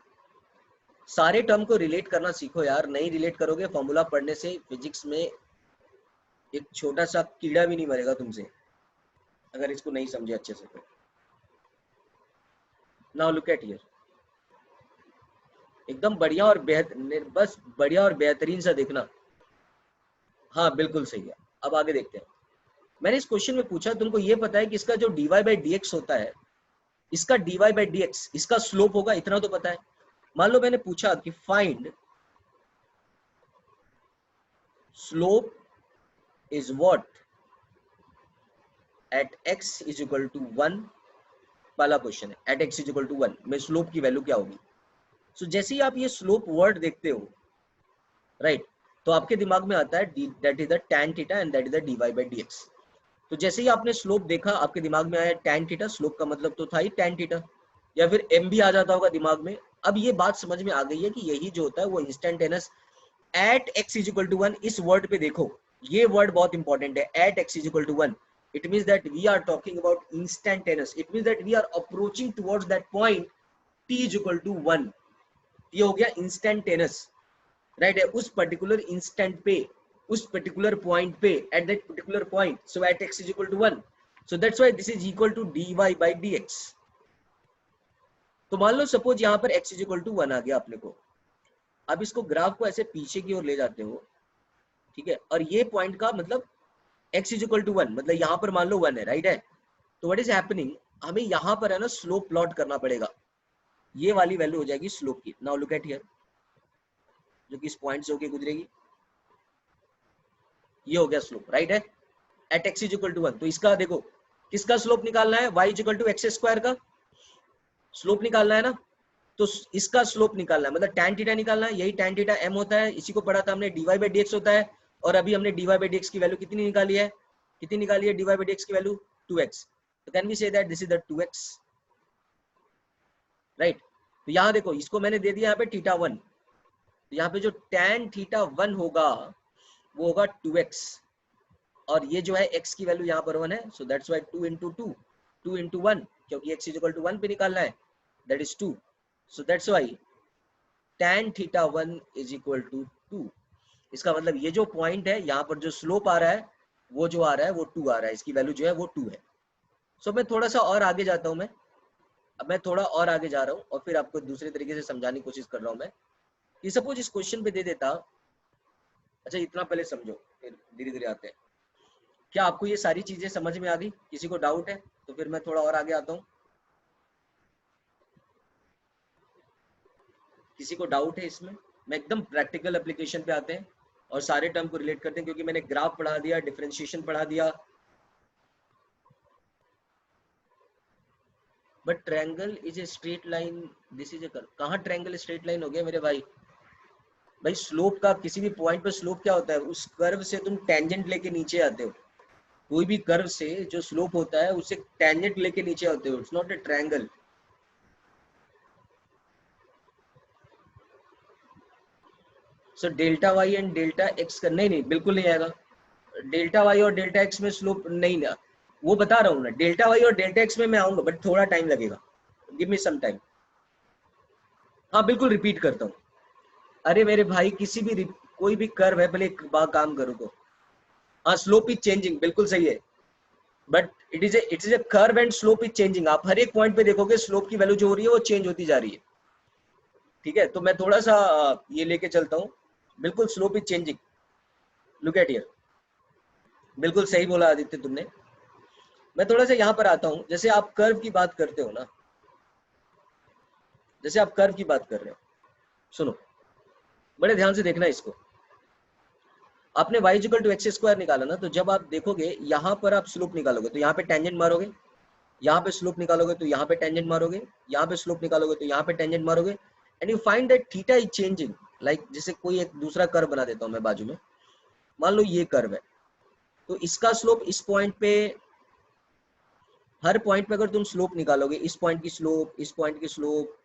Speaker 1: सारे टर्म को रिलेट करना सीखो यार, नहीं रिलेट करोगे फॉर्मूला पढ़ने से फिजिक्स में एक छोटा सा कीड़ा भी नहीं मरेगा तुमसे, अगर इसको नहीं समझे अच्छे से। तो नाउ लुक एट हियर, एकदम बढ़िया और बेहतर, बस बढ़िया और बेहतरीन सा देखना। हाँ बिल्कुल सही है। अब आगे देखते हैं। मैंने इस क्वेश्चन में पूछा तुमको ये पता है कि इसका जो dy बाई dx होता है, इसका dy बाई dx इसका स्लोप होगा, इतना तो पता है। मान लो मैंने पूछा कि find slope is what at x is equal to 1, वाला क्वेश्चन है, at x is equal to 1 में स्लोप की वैल्यू क्या होगी। सो जैसे ही आप ये स्लोप वर्ड देखते हो, राइट, तो आपके दिमाग में आता है that is the tan theta and that is the dy by dx। तो जैसे ही आपने स्लोप देखा, आपके दिमाग में आया tan थीटा, स्लोप का मतलब तो था ही tan थीटा, या फिर m भी आ जाता होगा दिमाग में। अब ये बात समझ में आ गई है कि यही जो होता है वो instantaneous at x is equal to 1। इस वर्ड पे देखो, ये वर्ड बहुत इंपॉर्टेंट है, at x is equal to 1। It means that we are talking about instantaneous. It means that we are approaching towards that point t is equal to 1. ये हो गया instantaneous, right है, उस particular instant पे, उस particular point पे, at that particular point. So at x is equal to 1. So that's why this is equal to dy by dx. तो मान लो सपोज यहाँ पर x is equal to 1 आ गया अपने को। अब इसको ग्राफ को ऐसे पीछे की ओर ले जाते हो, ठीक है, और ये पॉइंट का मतलब x इज इक्वल टू 1, मतलब यहाँ पर मान लो 1 है, राइट है। तो व्हाट इज हैपनिंग, हमें यहाँ पर है ना स्लोप प्लॉट करना पड़ेगा, ये वाली वैल्यू हो जाएगी स्लोप की। नाउ लुक एट हियर, जो कि इस पॉइंट से होके गुजरेगी, ये हो गया स्लोप, राइट है, at x is equal to 1। तो इसका देखो किसका स्लोप निकालना है, y is equal to x square का स्लोप निकालना है ना। तो इसका स्लोप निकालना है, मतलब tan थीटा निकालना है, यही tan थीटा m होता है, इसी को पढ़ा था हमने, dy बाई dx होता है। और अभी हमने dy बाई dx की वैल्यू कितनी निकाली है, कितनी निकाली है dy बाई dx की वैल्यू, 2x। तो can we say that this is the 2x, right. तो यहाँ देखो, इसको मैंने दे दिया यहाँ पे थीटा 1, तो यहाँ पे जो tan थीटा 1 होगा वो होगा 2x, और ये जो है x की वैल्यू यहाँ पर 1 है, सो दैट्स व्हाई 2 into 2, 2 into 1, क्योंकि x इज इक्वल टू 1 पे निकालना है, that is 2। So that's why tan theta 1 is equal to 2। इसका मतलब ये जो पॉइंट है, यहाँ पर जो स्लोप आ रहा है, वो जो आ रहा है वो 2 आ रहा है, इसकी वैल्यू जो है वो 2 है। सो मैं थोड़ा सा और आगे जाता हूँ, अब मैं थोड़ा और आगे जा रहा हूँ और फिर आपको दूसरे तरीके से समझाने की कोशिश कर रहा हूँ मैं, कि सपोज इस क्वेश्चन पे दे देता, अच्छा इतना पहले समझो फिर धीरे धीरे आते हैं। क्या आपको ये सारी चीजें समझ में आ गई, किसी को डाउट है तो फिर मैं थोड़ा और आगे आता हूँ। किसी को डाउट है इसमें, मैं एकदम प्रैक्टिकल एप्लीकेशन पे आते हैं और सारे टर्म को रिलेट करते हैं, क्योंकि मैंने ग्राफ पढ़ा दिया, डिफरेंशिएशन पढ़ा दिया। But triangle is a straight line, this is a curve. कहाँ ट्रायंगल स्ट्रेट लाइन हो गया मेरे भाई? भाई स्लोप का किसी भी पॉइंट पर स्लोप क्या होता है, उस कर्व से तुम टेंजेंट लेके नीचे आते हो। कोई भी कर्व से जो स्लोप होता है उससे टेंजेंट लेके नीचे आते हो, it's not a triangle. So delta y and delta x का नहीं बिल्कुल नहीं आएगा। डेल्टा वाई और डेल्टा एक्स में स्लोप नहीं ना, वो बता रहा हूँ ना, डेल्टा वाई और डेल्टा एक्स में मैं आऊंगा, बट थोड़ा टाइम लगेगा, गिव मी सम टाइम। हाँ बिल्कुल रिपीट करता हूँ। अरे मेरे भाई किसी भी कोई भी कर्व है, पहले एक बार काम करो तो, हाँ स्लोप इज चेंजिंग, बिल्कुल सही है, but it is a curve and slope is changing. आप हर एक पॉइंट पे देखोगे स्लोप की वैल्यू जो हो रही है वो चेंज होती जा रही है, ठीक है। तो मैं थोड़ा सा ये लेके चलता हूँ, बिल्कुल slope is changing, look at here, बिल्कुल सही बोला आदित्य तुमने। मैं थोड़ा सा यहाँ पर आता हूँ, जैसे आप कर्व की बात करते हो ना, जैसे आप कर्व की बात कर रहे हो, सुनो बड़े ध्यान से देखना इसको। आपने y equal to x square निकाला ना, तो जब आप देखोगे यहाँ पर आप स्लोप निकालोगे तो यहाँ पे टेंजेंट मारोगे, यहाँ पे स्लोप निकालोगे तो यहाँ पे टेंजेंट मारोगे, यहाँ पे स्लोप निकालोगे तो यहाँ पे टेंजेंट मारोगे, and you find that theta is changing. Like जैसे कोई एक दूसरा कर्व बना देता हूँ मैं बाजू में, मान लो ये कर्व है, तो इसका स्लोप इस पॉइंट पे, हर पॉइंट पे अगर तुम स्लोप निकालोगे, इस पॉइंट की स्लोप, इस पॉइंट की स्लोप,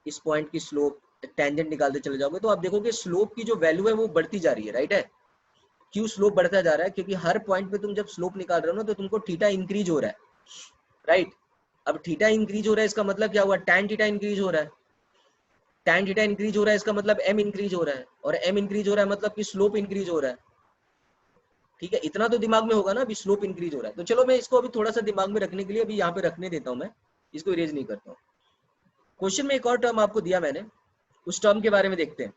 Speaker 1: इस पॉइंट की स्लोप, टेंजेंट निकालते चले जाओगे, तो आप देखोगे स्लोप की जो वैल्यू है वो बढ़ती जा रही है, राइट है। क्यों स्लोप बढ़ता जा रहा है? क्योंकि हर पॉइंट पे तुम जब स्लोप निकाल रहे हो ना, तो तुमको थीटा इंक्रीज हो रहा है, राइट। अब थीटा इंक्रीज हो रहा है, इसका मतलब क्या हुआ, tan थीटा इंक्रीज हो रहा है, tan थीटा इंक्रीज हो रहा है, इसका मतलब m इंक्रीज हो रहा है, और m इंक्रीज हो रहा है मतलब कि स्लोप इंक्रीज हो रहा है, ठीक है। इतना तो दिमाग में होगा ना, अभी स्लोप इंक्रीज हो रहा है। तो चलो मैं इसको अभी थोड़ा सा दिमाग में रखने के लिए अभी यहाँ पे रखने देता हूँ, मैं इसको इरेज नहीं करता हूँ। क्वेश्चन में एक और टर्म आपको दिया मैंने, उस टर्म के बारे में देखते हैं।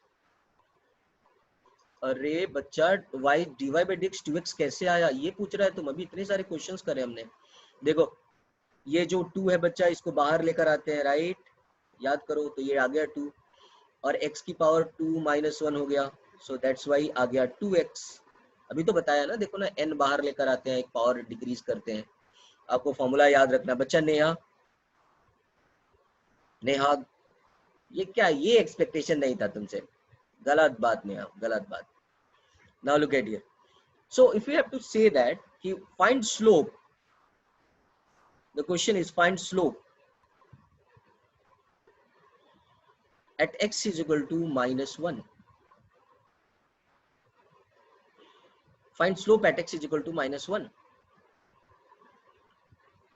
Speaker 1: अरे बच्चा, y d Y by D x 2x कैसे आया ये पूछ रहा है तुम? अभी इतने सारे क्वेश्चंस करे हमने। देखो ये जो 2 है बच्चा, इसको बाहर लेकर आते हैं, राइट? याद करो तो ये आ गया 2, और x की पावर 2 माइनस 1 हो गया, सो दैट्स वाई आ गया 2x। अभी तो बताया ना, देखो ना, n बाहर लेकर आते हैं, एक पावर डिक्रीज करते हैं। आपको फॉर्मूला याद रखना बच्चा। नेहा, नेहा, ये क्या, ये एक्सपेक्टेशन नहीं था तुमसे। गलत बात नेहा, गलत बात। Now look at here. So if we have to say that find slope, the question is find slope at x is equal to minus 1. Find slope at x is equal to minus 1.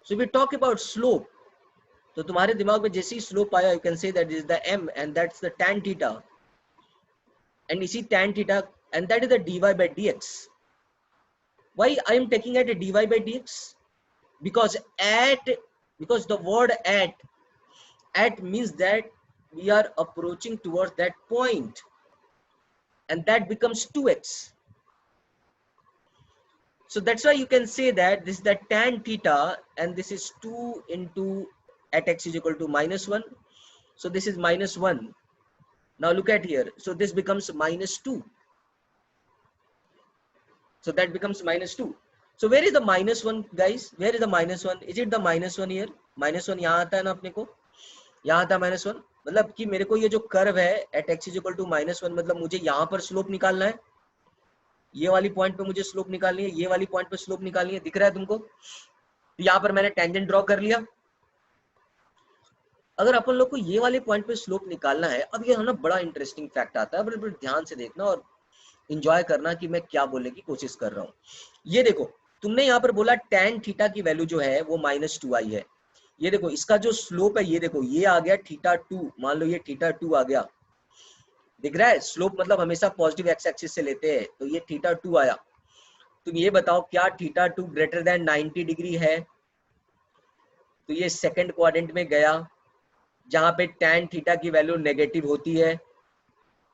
Speaker 1: So if we talk about slope, तो तुम्हारे दिमाग में जैसे ही slope आया, you can say that this is the m and that's the tan theta, and इसी tan theta and that is the dy by dx. Why I am taking at a dy by dx? Because the word at means that we are approaching towards that point, and that becomes 2x. So that's why you can say that this is the tan theta, and this is 2 into at x is equal to minus 1. So this is minus 1. Now look at here. So this becomes minus 2. So that becomes minus 2. So where is the minus 1, guys? Where is the minus 1? Is it the minus 1 here? Minus 1 यहाँ आता है ना अपने को, यहाँ आता है minus 1। मतलब कि मेरे को ये जो कर्व है at x is equal to minus 1, मतलब मुझे यहाँ पर स्लोप निकालना है, ये वाली पॉइंट पे मुझे स्लोप निकालनी है, ये वाली पॉइंट पे स्लोप निकालनी है। दिख रहा है तुमको? तो यहाँ पर मैंने टेंजेंट ड्रॉ कर लिया। अगर अपन लोग को ये वाले पॉइंट पे स्लोप निकालना है, अब ये ना बड़ा इंटरेस्टिंग फैक्ट आता है, बड़े ध्यान से देखना और इंजॉय करना कि मैं क्या बोलने की कोशिश कर रहा हूँ। ये देखो, तुमने यहाँ पर बोला tan थीटा की वैल्यू जो है वो -2i है। ये देखो इसका जो स्लोप है, ये देखो ये आ गया θ2, मान लो ये θ2 आ गया। दिख रहा है? स्लोप मतलब हमेशा पॉजिटिव एक्स एक्सिस से लेते हैं, तो ये θ2 आया। तुम ये बताओ क्या θ2 ग्रेटर देन 90 डिग्री है? तो ये सेकंड क्वाड्रेंट में गया, जहां पे tan थीटा की वैल्यू नेगेटिव होती है।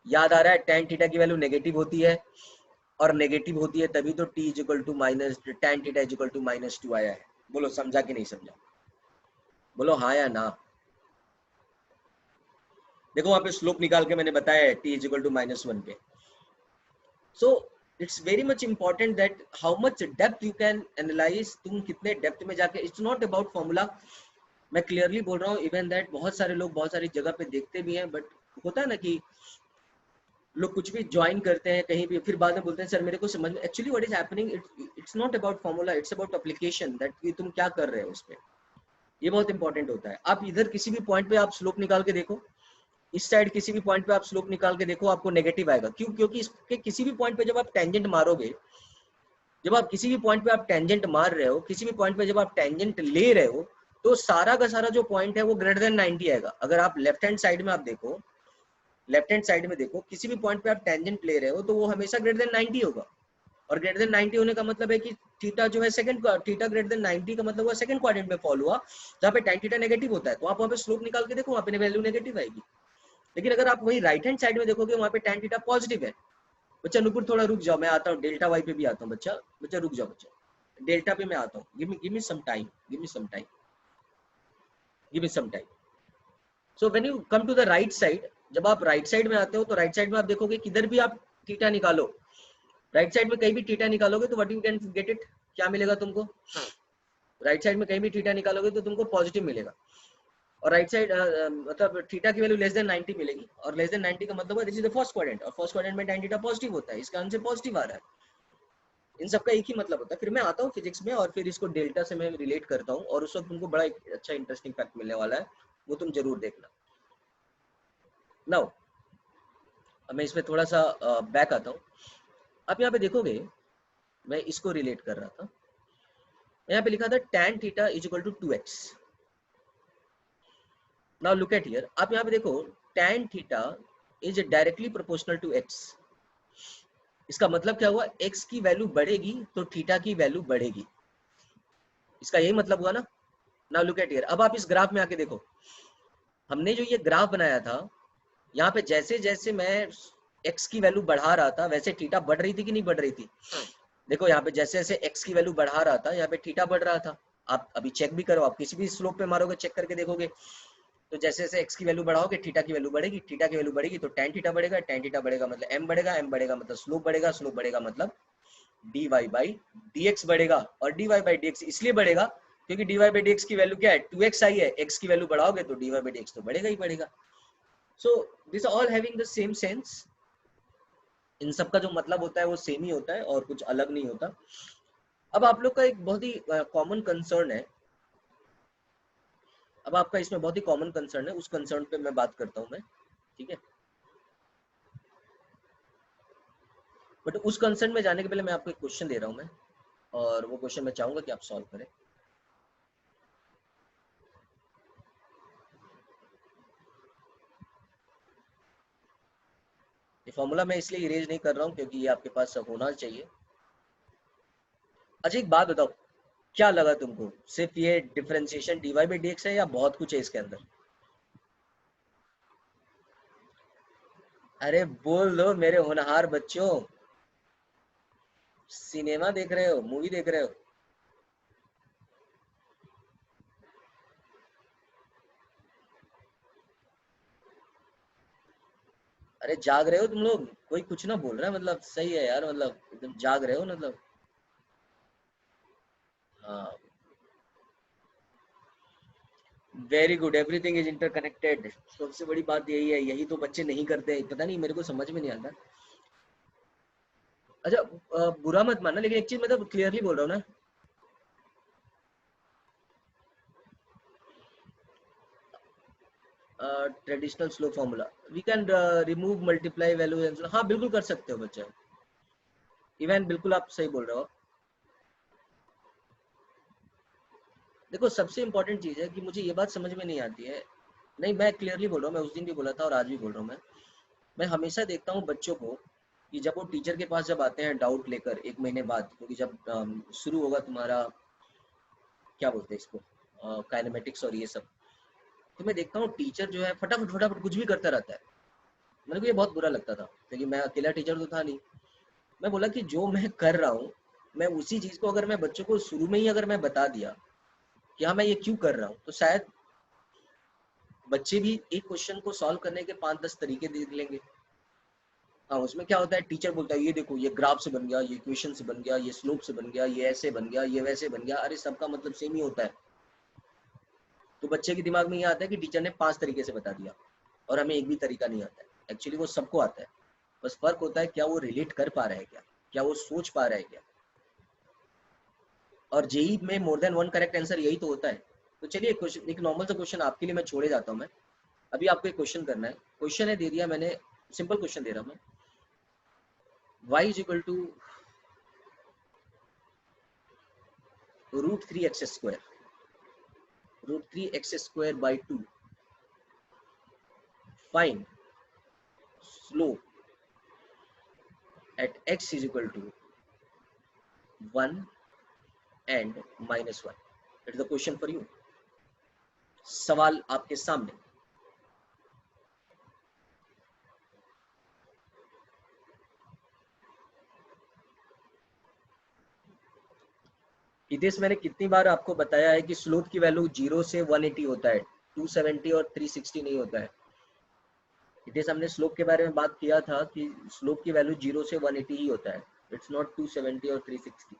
Speaker 1: याद आ रहा है? tan थीटा की वैल्यू नेगेटिव होती है, और नेगेटिव होती है तभी तो t is equal to minus tan theta is equal to -2 आया है। बोलो समझा कि नहीं समझा? बोलो हाँ या ना। देखो वहां पे स्लोप निकाल के मैंने बताया है t इज इक्वल टू -1 पे। So it's very much important that how much depth you can analyse, तुम कितने डेप्थ में जाके। इट्स नॉट अबाउट फॉर्मूला, मैं क्लियरली बोल रहा हूँ। इवन दैट बहुत सारे लोग बहुत सारी जगह पे देखते भी हैं, बट होता है ना कि लोग कुछ भी ज्वाइन करते हैं कहीं भी, फिर बाद में बोलते हैं सर मेरे को समझ में। Actually what is happening, it's not about formula, it's about application, that कि तुम क्या कर रहे हो उस पे। ये बहुत इंपॉर्टेंट होता है। आप इधर किसी भी पॉइंट पे आप स्लोप निकाल के देखो, इस साइड किसी भी पॉइंट पे आप स्लोप निकाल के देखो, आपको नेगेटिव आएगा। क्यों? क्योंकि इसके किसी भी पॉइंट पे जब आप टेंजेंट मारोगे, जब आप किसी भी पॉइंट पे आप टेंजेंट मार रहे हो, किसी भी पॉइंट पे जब आप टेंजेंट ले रहे हो, तो सारा का सारा जो पॉइंट है वो ग्रेटर देन 90 आएगा। अगर आप लेफ्ट हैंड साइड में आप देखो, लेफ्ट हैंड साइड में देखो, किसी भी पॉइंट पे आप टेंजेंट ले रहे हो तो वो हमेशा ग्रेटर देन 90 होगा। और ग्रेटर देन 90 होने का मतलब है कि थीटा जो है सेकंड, थीटा ग्रेटर देन 90 का मतलब वो सेकंड क्वाड्रेंट में फॉल हुआ, जहाँ पे tan थीटा नेगेटिव होता है। तो आप वहाँ पे स्लोप निकाल के देखो, वहाँ पे वैल्यू नेगेटिव आएगी। लेकिन अगर आप वही राइट हैंड साइड में देखोगे, वहाँ पे tan थीटा पॉजिटिव है। बच्चा नुपुर थोड़ा रुक जाओ, मैं आता हूँ, डेल्टा वाई पे भी आता हूँ। बच्चा बच्चा रुक जाओ, बच्चा डेल्टा पे मैं आता हूँ। Give me some time, give me some time, give me some time. So when you come to the right side, जब आप राइट साइड में आते हो तो राइट साइड में आप देखोगे किधर भी आप थीटा निकालो, राइट साइड में कहीं भी थीटा निकालोगे तो what you can get it, क्या मिलेगा तुमको? राइट साइड में कहीं भी थीटा निकालोगे तो तुमको पॉजिटिव मिलेगा। और राइट साइड मतलब थीटा की वैल्यू लेस देन 90 मिलेगी, और लेस देन 90 का मतलब है this is the first quadrant, और फर्स्ट क्वाड्रेंट में tan थीटा पॉजिटिव होता है, इसका आंसर पॉजिटिव आ रहा है। इन सबका एक ही मतलब होता है। फिर मैं आता हूँ फिजिक्स में, और फिर इसको डेल्टा से मैं रिलेट करता हूँ, और उस वक्त तुमको बड़ा अच्छा इंटरेस्टिंग फैक्ट मिलने वाला है, वो तुम जरूर देखना। नाउ मैं इसमें थोड़ा सा बैक आता हूँ। आप यहाँ पे देखोगे, मैं इसको रिलेट कर रहा था, यहाँ पे लिखा था tan theta is equal to 2x। Now look at here, आप यहाँ पे देखो tan theta is directly proportional to x। इसका मतलब क्या हुआ? x की वैल्यू बढ़ेगी तो थीटा की वैल्यू बढ़ेगी, इसका यही मतलब हुआ ना। नाउ लुक एट हियर, अब आप इस ग्राफ में आके देखो, हमने जो ये ग्राफ बनाया था, यहाँ पे जैसे जैसे मैं एक्स की वैल्यू बढ़ा रहा था, वैसे थीटा बढ़ रही थी कि नहीं बढ़ रही थी? देखो यहाँ पे जैसे जैसे एक्स की वैल्यू बढ़ा रहा था, यहाँ पे थीटा बढ़ रहा था। आप अभी चेक भी करो, आप किसी भी स्लोप पे मारोगे, चेक करके देखोगे, तो जैसे जैसे एक्स की वैल्यू बढ़ाओगे थीटा की वैल्यू बढ़ेगी, थीटा की वैल्यू बढ़ेगी तो टेन थीटा बढ़ेगा, टेन थीटा बढ़ेगा मतलब एम बढ़ेगा, एम बढ़ेगा मतलब स्लोप बढ़ेगा, स्लोप बढ़ेगा मतलब d Y by D x बढ़ेगा। और d Y by D x इसलिए बढ़ेगा क्योंकि d Y by D x की वैल्यू क्या है, टू एक्स आई है, एक्स की वैल्यू बढ़ाओगे तो D Y by D X तो बढ़ेगा ही बढ़ेगा। So this all having the same sense, इन सब का जो मतलब होता है वो सेम ही होता है और कुछ अलग नहीं होता। अब आप लोग का एक बहुत ही कॉमन कंसर्न है, अब आपका इसमें बहुत ही कॉमन कंसर्न है, उस कंसर्न पे मैं बात करता हूँ मैं, ठीक है? बट उस कंसर्न में जाने के पहले मैं आपको एक क्वेश्चन दे रहा हूँ मैं, और वो क्वेश्चन मैं चाहूंगा कि आप सॉल्व करें। ये फॉर्मूला मैं इसलिए इरेज नहीं कर रहा हूँ क्योंकि ये आपके पास होना चाहिए। अच्छा एक बात बताओ, क्या लगा तुमको, सिर्फ ये differentiation d y by D x है या बहुत कुछ है इसके अंदर? अरे बोल दो मेरे होनहार बच्चों, सिनेमा देख रहे हो, मूवी देख रहे हो? अरे जाग रहे हो तुम लोग? कोई कुछ ना बोल रहा है, मतलब सही है यार, मतलब एकदम जाग रहे हो मतलब। हाँ, very good, everything is interconnected. सबसे बड़ी बात यही है, यही तो बच्चे नहीं करते, पता नहीं मेरे को समझ में नहीं आता। अच्छा बुरा मत मानना, लेकिन एक चीज मतलब क्लियरली बोल रहा हूँ ना, traditional slow formula we can remove multiply value, हाँ बिल्कुल कर सकते हो बच्चे, इवन बिल्कुल आप सही बोल रहे हो। देखो सबसे इंपॉर्टेंट चीज है कि मुझे ये बात समझ में नहीं आती है, नहीं मैं क्लियरली बोल रहा हूँ, मैं उस दिन भी बोला था और आज भी बोल रहा हूँ मैं हमेशा देखता हूँ बच्चों को कि जब वो टीचर के पास जब आते हैं डाउट लेकर एक महीने बाद, क्योंकि जब शुरू होगा तुम्हारा क्या बोलते हैं इसको, काइनेमेटिक्स और ये सब, तो मैं देखता हूँ टीचर जो है फटाफट फटाफट कुछ भी करता रहता है। मेरे को ये बहुत बुरा लगता था क्योंकि मैं अकेला टीचर तो था नहीं। मैं बोला कि जो मैं कर रहा हूँ, मैं उसी चीज को अगर मैं बच्चों को शुरू में ही अगर मैं बता दिया कि हाँ मैं ये क्यों कर रहा हूँ, तो शायद बच्चे भी एक क्वेश्चन को सॉल्व करने के 5-10 तरीके देख लेंगे। हाँ उसमें क्या होता है, टीचर बोलता है ये देखो ये ग्राफ से बन गया, ये इक्वेशन से बन गया, ये स्लोप से बन गया, ये ऐसे बन गया, ये वैसे बन गया, अरे सबका मतलब सेम ही होता है। तो बच्चे के दिमाग में ये आता है कि टीचर ने 5 तरीके से बता दिया और हमें एक भी तरीका नहीं आता है। एक्चुअली वो सबको आता है, बस फर्क होता है क्या वो रिलेट कर पा रहा है, क्या वो सोच पा रहा है क्या। और जेई में more than one correct answer यही तो होता है। तो चलिए क्वेश्चन, एक नॉर्मल सा क्वेश्चन आपके लिए मैं छोड़े जाता हूँ मैं, अभी आपको एक क्वेश्चन करना है, क्वेश्चन है दे दिया मैंने, सिंपल क्वेश्चन दे रहा हूँ मैं, y is equal to √3x², √3x² by 2, फाइंड स्लोप at x is equal to 1 and -1। It is the question for you, सवाल आपके सामने। हितेश मैंने कितनी बार आपको बताया है कि स्लोप की वैल्यू 0 से 180 होता है, 270 और 360 नहीं होता है। हितेश हमने स्लोप के बारे में बात किया था कि स्लोप की वैल्यू 0 से 180 ही होता है, इट्स नॉट 270 और 360।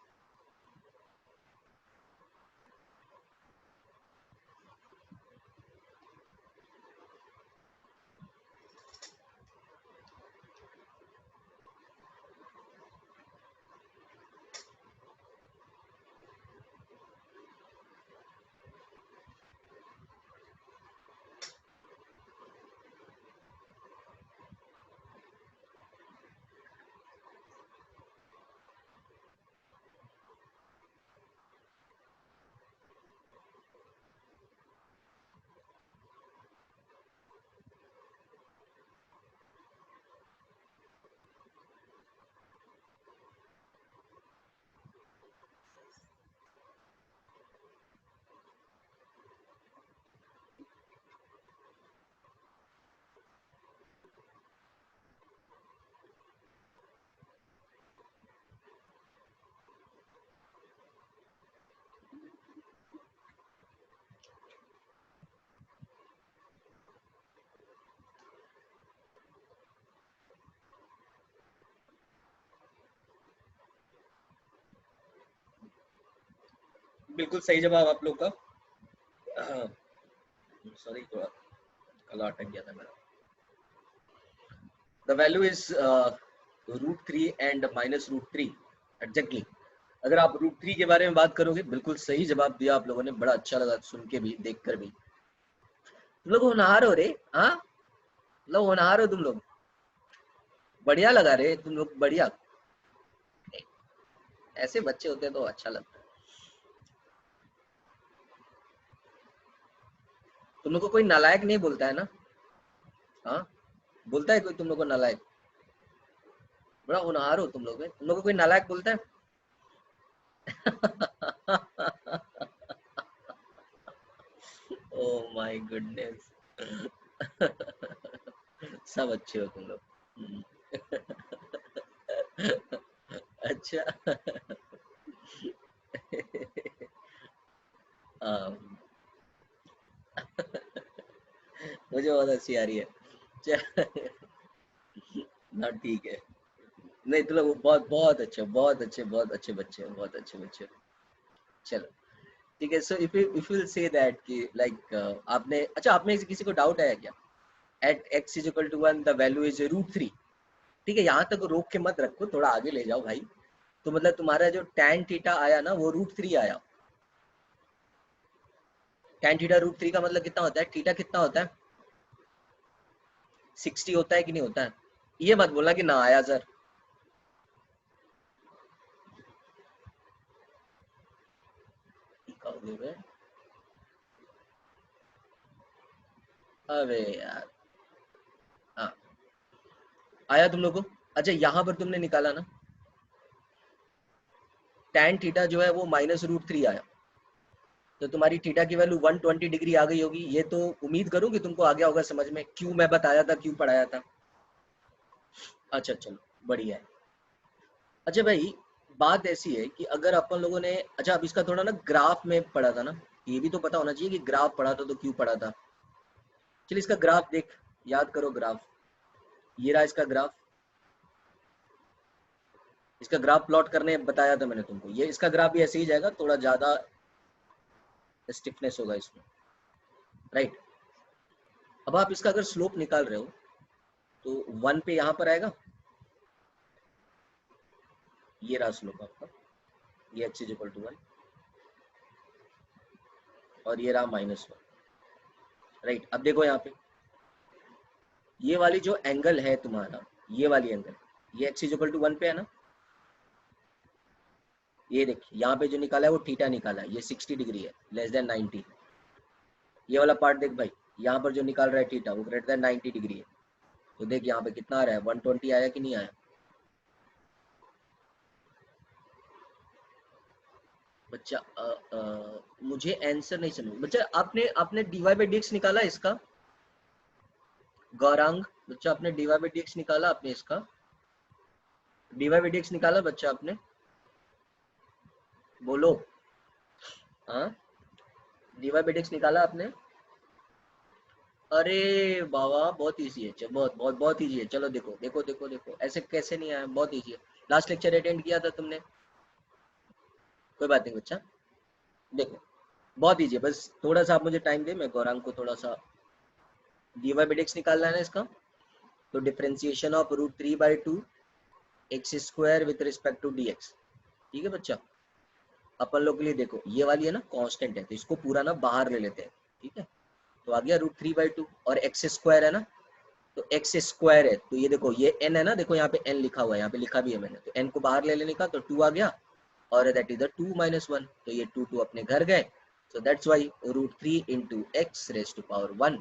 Speaker 1: बिल्कुल सही जवाब आप लोग का। सॉरी थोड़ा गला अटक गया था मेरा। The value is √3 and -√3 exactly. अगर आप √3 के बारे में बात करोगे, बिल्कुल सही जवाब दिया आप लोगों ने, बड़ा अच्छा लगा सुन के भी, देख कर भी। तुम लोग होनहार हो रे, हाँ लोग होनहार हो तुम लोग, बढ़िया लगा रे तुम लोग, बढ़िया। ऐसे बच्चे होते हैं तो अच्छा लगता है। तुम लोग को कोई नालायक नहीं बोलता है ना? हाँ, बोलता है कोई तुम लोग को नालायक? बड़ा होनहार हो तुम लोग, तुम लोग को कोई नालायक बोलता है? Oh my goodness. सब अच्छे हो तुम लोग। अच्छा। हाँ, मुझे बहुत हंसी आ रही है। ना ठीक है। नहीं तुम लोग बहुत बहुत अच्छे, बहुत अच्छे, बहुत अच्छे बच्चे हो, बहुत अच्छे बच्चे हो। चलो ठीक है। सो if you will say that कि लाइक आपने, अच्छा आप में से किसी को डाउट है क्या? At x is equal to 1 the value is √3। ठीक है, यहाँ तक रोक के मत रखो, थोड़ा आगे ले जाओ भाई। तो मतलब तुम्हारा जो tan थीटा आया ना वो √3 आया। tan थीटा √3 का मतलब कितना होता है? थीटा कितना होता है? 60 होता है कि नहीं होता है? ये मत बोलना कि ना आया सर। अबे यार, हाँ आया तुम लोग को। अच्छा यहाँ पर तुमने निकाला ना tan थीटा जो है वो -√3 आया, तो तुम्हारी थीटा की वैल्यू 120 डिग्री आ गई होगी। ये तो उम्मीद करूँ कि तुमको आ गया होगा समझ में, क्यों मैं बताया था, क्यों पढ़ाया था। अच्छा चलो बढ़िया है। अच्छा भाई, बात ऐसी है कि अगर अपन लोगों ने, अच्छा अब इसका थोड़ा ना ग्राफ में पढ़ा था ना, ये भी तो पता होना चाहिए कि ग्राफ पढ़ा था तो क्यों पढ़ा था। चलिए इसका ग्राफ देख, याद करो ग्राफ। ये रहा इसका ग्राफ। इसका ग्राफ प्लॉट करने बताया था मैंने तुमको। ये इसका ग्राफ भी ऐसे ही जाएगा, थोड़ा ज्यादा स्टिफनेस होगा इसमें, राइट। अब आप इसका अगर स्लोप निकाल रहे हो तो 1 पे यहाँ पर आएगा। ये रहा स्लोप आपका, ये x इज इक्वल टू 1 और ये रहा -1, राइट। अब देखो यहाँ पे ये वाली जो एंगल है तुम्हारा, ये वाली एंगल, ये x इज इक्वल टू 1 पे है ना। ये देख यहाँ पे जो निकाला है वो थीटा निकाला है, ये 60 डिग्री है, <90। ये वाला पार्ट देख भाई, यहाँ पर जो निकाल रहा है थीटा वो >90 डिग्री है। तो देख यहाँ पे कितना आ रहा है, 120 आया कि नहीं आया? बच्चा मुझे आंसर नहीं समझ बच्चा। आपने आपने dy/dx निकाला इसका? गौरांग बच्चा, आपने dy/dx निकाला? आपने इसका dy/dx निकाला बच्चा आपने? बोलो। हाँ, dy/dx निकाला आपने? अरे बाबा बहुत इजी है, चलो बहुत बहुत बहुत इजी है। चलो देखो देखो देखो देखो, ऐसे कैसे नहीं आया, बहुत इजी है। लास्ट लेक्चर अटेंड किया था तुमने? कोई बात नहीं बच्चा, देखो बहुत इजी है। बस थोड़ा सा आप मुझे टाइम दे, मैं गौरांग को थोड़ा सा, dy/dx निकालना है ना इसका। तो differentiation of √3/2 x square with respect to dx। ठीक है बच्चा, अपन लोग के लिए देखो ये वाली है ना कांस्टेंट है, तो इसको पूरा ना बाहर ले लेते हैं। ठीक है, तो आ गया √3/2 और एक्स स्क्वायर है ना, तो एक्स स्क्वायर है, तो ये देखो ये n है ना, देखो यहाँ पे n लिखा हुआ है, यहाँ पे लिखा भी है मैंने, तो n को बाहर ले लेने का, तो 2 आ गया और दैट इज द 2 - 1, तो ये 2 अपने घर गए। So that's why √3 into x raise to power 1,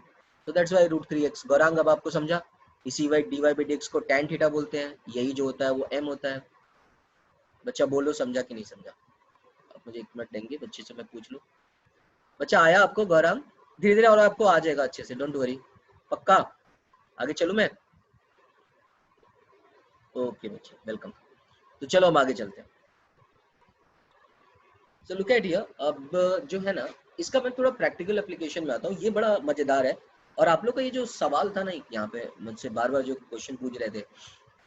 Speaker 1: तो दैट्स वाई √3x। गौरांग अब आपको समझा, इसी वाई dy/dx को tan थीटा बोलते हैं, यही जो होता है वो m होता है। बच्चा बोलो समझा कि नहीं समझा? आप मुझे 1 मिनट देंगे, बच्चे से मैं पूछ लूँ। बच्चा आया आपको गौरांग? धीरे धीरे और आपको आ जाएगा अच्छे से, डोंट वरी। पक्का? आगे चलूं मैं? ओके बच्चे, वेलकम। तो चलो हम आगे चलते हैं। सो लुक एट हियर, अब जो है ना, इसका मैं थोड़ा प्रैक्टिकल एप्लीकेशन में आता हूँ, ये बड़ा मजेदार है। और आप लोग का ये जो सवाल था ना यहाँ पे मुझसे बार बार जो क्वेश्चन पूछ रहे थे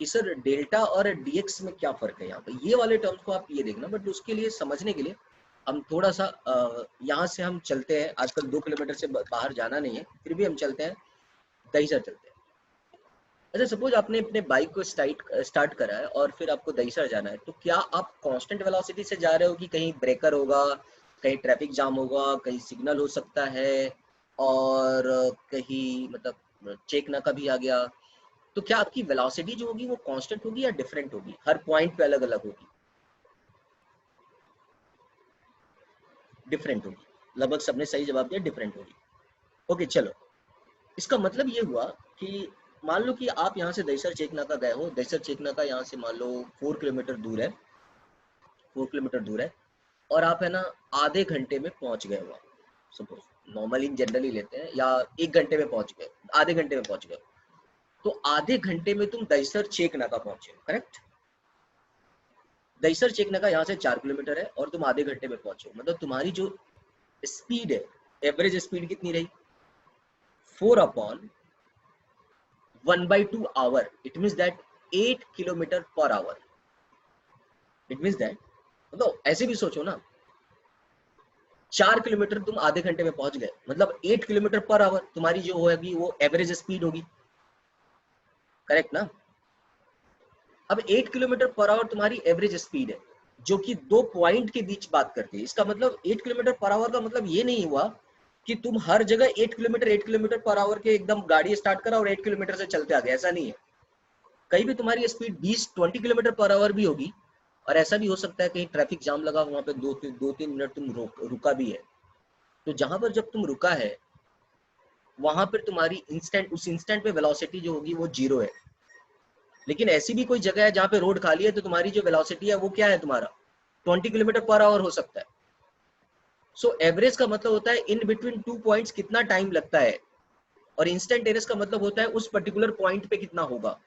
Speaker 1: कि सर डेल्टा और डीएक्स में क्या फर्क है, यहाँ पे ये वाले टर्म्स को आप ये देखना, बट उसके लिए समझने के लिए हम थोड़ा सा यहाँ से हम चलते हैं, आजकल 2 किलोमीटर से बाहर जाना नहीं है, फिर भी हम चलते हैं, दहीसर चलते हैं। अच्छा सपोज आपने अपने बाइक को स्टार्ट करा है और फिर आपको दहीसर जाना है, तो क्या आप कांस्टेंट वेलोसिटी से जा रहे हो कि कहीं ब्रेकर होगा, कहीं ट्रैफिक जाम होगा, कहीं सिग्नल हो सकता है, और कहीं मतलब चेक नाका भी आ गया, तो क्या आपकी वेलोसिटी जो होगी वो कांस्टेंट होगी या डिफरेंट होगी, हर पॉइंट पे अलग अलग होगी? डिफरेंट होगी, लगभग सबने सही जवाब दिया, डिफरेंट होगी। ओके चलो, इसका मतलब ये हुआ कि मान लो कि आप यहाँ से दहीसर चेक नाका गए हो, दहीसर चेक नाका यहाँ से मान लो 4 किलोमीटर दूर है, 4 किलोमीटर दूर है, और आप है ना आधे घंटे में पहुंच गए वहाँ, सपोज नॉर्मली जनरली लेते हैं, या 1 घंटे में पहुंच गए, आधे घंटे में पहुंच गए, तो आधे घंटे में तुम दहीसर चेक नाका पहुंचे, करेक्ट? दहीसर चेक नाका यहाँ से 4 किलोमीटर है और तुम आधे घंटे में पहुंचे, मतलब तुम्हारी जो स्पीड है, एवरेज स्पीड कितनी रही? 4/1/2 hour, it means that 8 kilometre per hour. It means that, मतलब ऐसे भी सोचो ना, 4 किलोमीटर तुम आधे घंटे में पहुंच गए, मतलब 8 किलोमीटर पर आवर तुम्हारी जो होगी वो एवरेज स्पीड होगी, करेक्ट ना? अब 8 किलोमीटर पर आवर तुम्हारी एवरेज स्पीड है, जो कि 2 पॉइंट के बीच बात करती है। इसका मतलब 8 किलोमीटर पर आवर का मतलब ये नहीं हुआ कि तुम हर जगह 8 किलोमीटर पर आवर के एकदम गाड़ी स्टार्ट करा और 8 किलोमीटर से चलते आ गए, ऐसा नहीं है। कहीं भी तुम्हारी स्पीड 20 किलोमीटर पर आवर भी होगी, और ऐसा भी हो सकता है कहीं ट्रैफिक जाम लगा, वहां पे 2-3 मिनट तुम रुका भी है, तो जहां पर जब तुम रुका है वहां पर तुम्हारी इंस्टेंट, उस इंस्टेंट पे वेलोसिटी जो होगी वो 0 है। लेकिन ऐसी भी कोई जगह है जहाँ पे रोड खाली है, तो तुम्हारी जो वेलोसिटी है वो क्या है, तुम्हारा 20 किलोमीटर पर आवर हो सकता है। सो एवरेज का मतलब होता है इन बिटवीन 2 पॉइंट्स कितना टाइम लगता है, और इंस्टेंटेनियस का मतलब होता है उस पर्टिकुलर पॉइंट पे कितना होगा।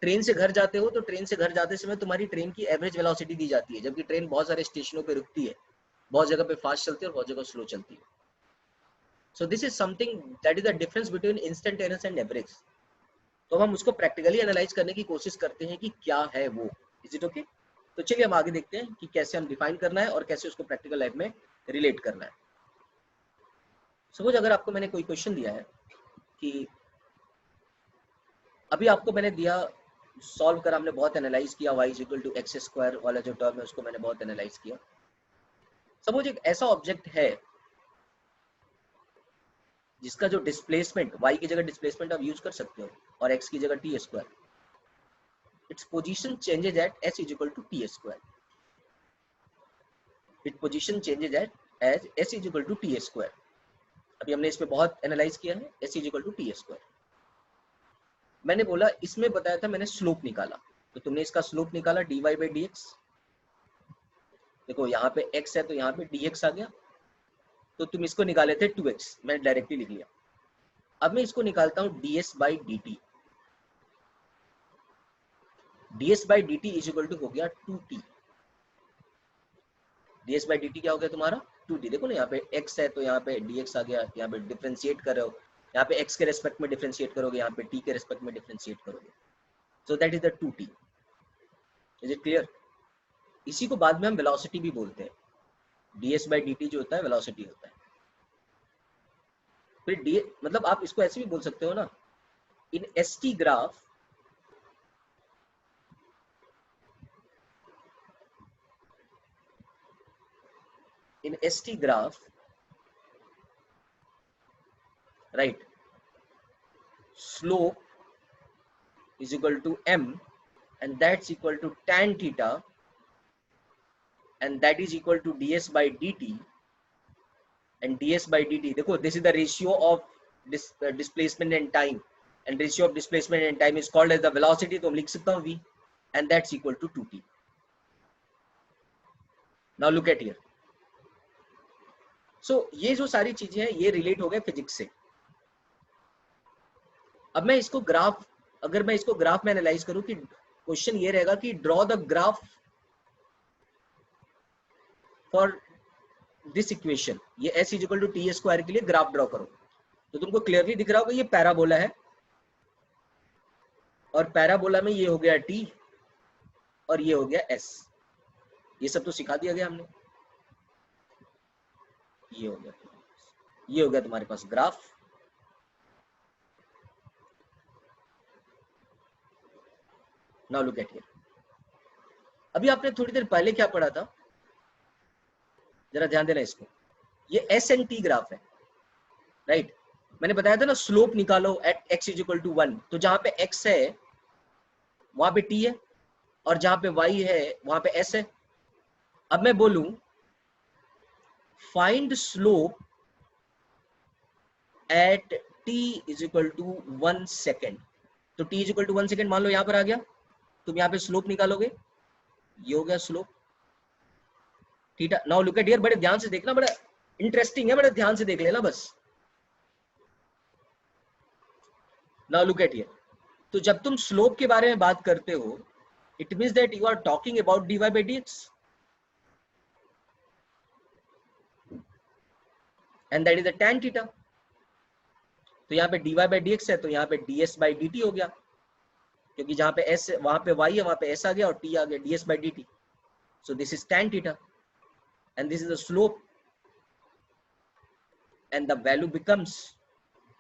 Speaker 1: ट्रेन से घर जाते हो तो ट्रेन से घर जाते समय तुम्हारी ट्रेन की एवरेज वेलोसिटी दी जाती है, जबकि ट्रेन बहुत सारे स्टेशनों पे रुकती है, बहुत जगह पे फास्ट चलती है और बहुत जगह स्लो चलती है। So this is something that is the difference between instantaneous and average. तो हम उसको प्रैक्टिकली एनालाइज करने की कोशिश करते हैं कि क्या है वो। Is it okay? तो चलिए हम आगे देखते हैं कि कैसे हम डिफाइन करना है और कैसे उसको प्रैक्टिकल लाइफ में रिलेट करना है। सपोज अगर आपको मैंने कोई क्वेश्चन दिया है कि अभी आपको मैंने दिया, सॉल्व करा, हमने बहुत एनालाइज किया, y equal to x square वाला जो टर्म है उसको मैंने बहुत एनालाइज किया। सपोज एक ऐसा ऑब्जेक्ट है जिसका जो डिस्प्लेसमेंट, y की जगह डिस्प्लेसमेंट आप यूज कर सकते हो और x की जगह t square, it's position changes at s is equal to t square, it position changes at as s is equal to t square. अभी हमने इस पे बहुत एनालाइज किया है, s is equal to t square. मैंने बोला, इसमें बताया था मैंने स्लोप निकाला, तो तुमने इसका स्लोप निकाला dy बाई डी एक्स। देखो यहाँ पे x है तो यहाँ पे dx आ गया, तो तुम इसको निकाले थे 2x, मैंने डायरेक्टली लिख लिया। अब मैं इसको निकालता हूँ ds by d t, ds by d t is equal to हो गया 2t। ds by d T क्या हो गया तुम्हारा 2t। देखो ना यहाँ पे x है तो यहाँ पे dx आ गया, यहाँ पे डिफ्रेंशिएट कर रहे हो, यहाँ पे x के रेस्पेक्ट में डिफ्रेंशिएट करोगे, यहाँ पे t के रेस्पेक्ट में डिफ्रेंशिएट करोगे, सो that is the 2t। Is it clear? इसी को बाद में हम वेलोसिटी भी बोलते हैं, ds बाई डी टी जो होता है वेलोसिटी होता है। फिर डी, मतलब आप इसको ऐसे भी बोल सकते हो ना, इन st graph, in st graph, right, slope is equal to m, and that's equal to tan theta, and that is equal to ds by dt, and ds by dt, देखो this is the ratio of displacement and time, and ratio of displacement and time is called as the velocity, तो हम लिख सकता हूँ v, and that's equal to 2t. now look at here, so ये जो सारी चीजें हैं ये रिलेट हो गए फिजिक्स से। अब मैं इसको ग्राफ, अगर मैं इसको ग्राफ में एनालाइज करूं कि क्वेश्चन ये रहेगा कि draw the graph for this equation, ये s is equal to t square के लिए ग्राफ ड्रॉ करो, तो तुमको क्लियरली दिख रहा होगा ये पैराबोला है, और पैराबोला में ये हो गया t और ये हो गया s, ये सब तो सिखा दिया गया हमने। ये हो गया तुम्हारे पास, ये हो गया तुम्हारे पास graph. Now look at here. अभी आपने थोड़ी देर पहले क्या पढ़ा था, जरा ध्यान देना इसको। ये एस एंड टी ग्राफ है, राइट। मैंने बताया था ना स्लोप निकालो at x is equal to 1, तो जहां पे x है वहां पे t है, और जहां पे y है वहां पे s है। अब मैं बोलूं find slope at t is equal to 1 second, तो t is equal to 1 second मान लो यहां पर आ गया, तुम यहां पे स्लोप निकालोगे, ये हो गया slope theta. Now look at here, बड़े ध्यान से देखना, बड़ा इंटरेस्टिंग है, बड़े ध्यान से देख लेना बस। नाउ लुक एट हियर, तो जब तुम स्लोप के बारे में बात करते हो, it means that you are talking about dy by dx, and that is the tan theta. तो यहाँ पे dy by dx है, तो यहाँ पे ds by dt हो गया, क्योंकि जहां पे s वहां पे y है वहां पे s आ गया और t आ गया, ds by dt। So this is tan theta and this is the slope, and the value becomes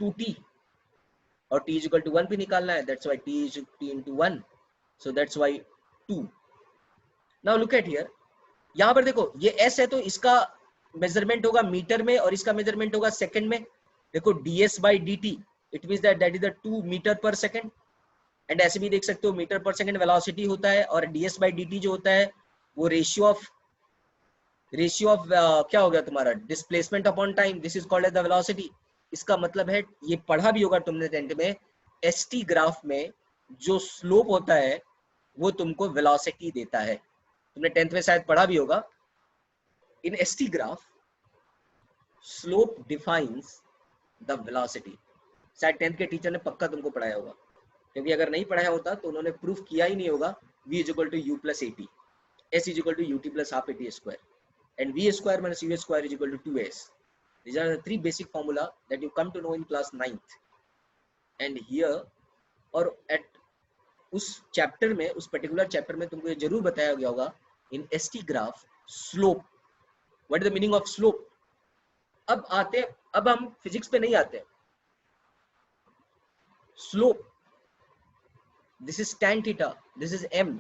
Speaker 1: 2t, और t is equal to 1 भी निकालना है, that's why t is t into 1, so that's why 2। now look at here, यहाँ पर देखो ये s है, तो इसका मेजरमेंट होगा मीटर में और इसका मेजरमेंट होगा सेकंड में। देखो ds by dt, it means that that is the 2 metre पर सेकंड, एंड ऐसे भी देख सकते हो मीटर पर सेकंड वेलोसिटी होता है, और ds by dt जो होता है वो रेशियो ऑफ क्या हो गया तुम्हारा, displacement upon time, this is called as the velocity. इसका मतलब है, ये पढ़ा भी होगा तुमने टेंथ में, एसटी ग्राफ में जो स्लोप होता है वो तुमको वेलोसिटी देता है, तुमने टेंथ में शायद पढ़ा भी होगा। In ST graph slope defines the velocity, शायद टेंथ के टीचर ने पक्का तुमको पढ़ाया होगा, क्योंकि अगर नहीं पढ़ाया होता तो उन्होंने प्रूफ किया ही नहीं होगा। v is equal to u plus a t, s is equal to u t plus half a t square, and v square minus u square is equal to 2s. These are the three basic formula that you come to know in class 9th. And here और at उस chapter में, उस particular chapter में तुमको ये जरूर बताया गया होगा in ST graph slope, what is the meaning of slope. अब आते हैं, अब हम फिजिक्स पे नहीं आते। Slope, this is tan theta, this is m.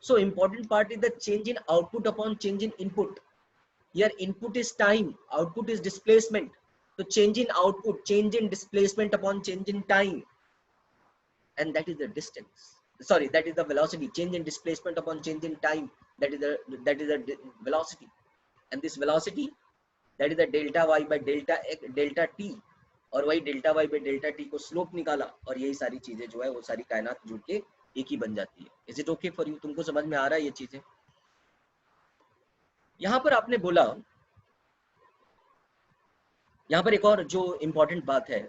Speaker 1: So important part is the change in output upon change in input. Here input is time, output is displacement. So change in output, change in displacement upon change in time, and that is the distance. Sorry, that is the velocity. Change in displacement upon change in time, that is the velocity. And this velocity, that is the delta y by delta t, और वही delta y by delta t को slope निकाला, और यही सारी चीजें जो है वो सारी कायनात जुड़ के एक ही बन जाती है। Is it okay for you? तुमको समझ में आ रहा है ये चीजें? यहां पर आपने बोला, यहां पर एक और जो इंपॉर्टेंट बात है,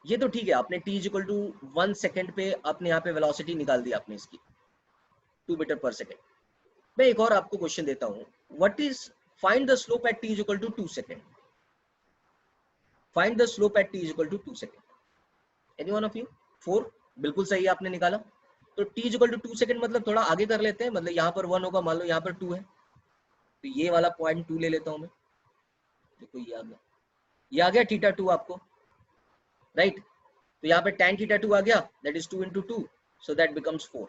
Speaker 1: ये तो ठीक है, आपने t is equal to 1 second पे आपने यहाँ पे वेलोसिटी निकाल दी आपने इसकी 2 मीटर पर सेकेंड। मैं एक और आपको क्वेश्चन देता हूँ, what is find the slope at t is equal to 2 second. Find the slope at t is equal to 2 second. Any one of you? 4 बिल्कुल सही आपने निकाला। तो t is equal to 2 second मतलब थोड़ा आगे कर लेते हैं, मतलब यहाँ पर 1 होगा, मान लो यहाँ पर 2 है, तो ये वाला पॉइंट 2 ले लेता हूं मैं। देखो ये आ गया, ये आ गया थीटा 2 आपको, राइट। तो यहाँ पे tan थीटा 2 आ गया, that is 2 into 2, so that becomes 4।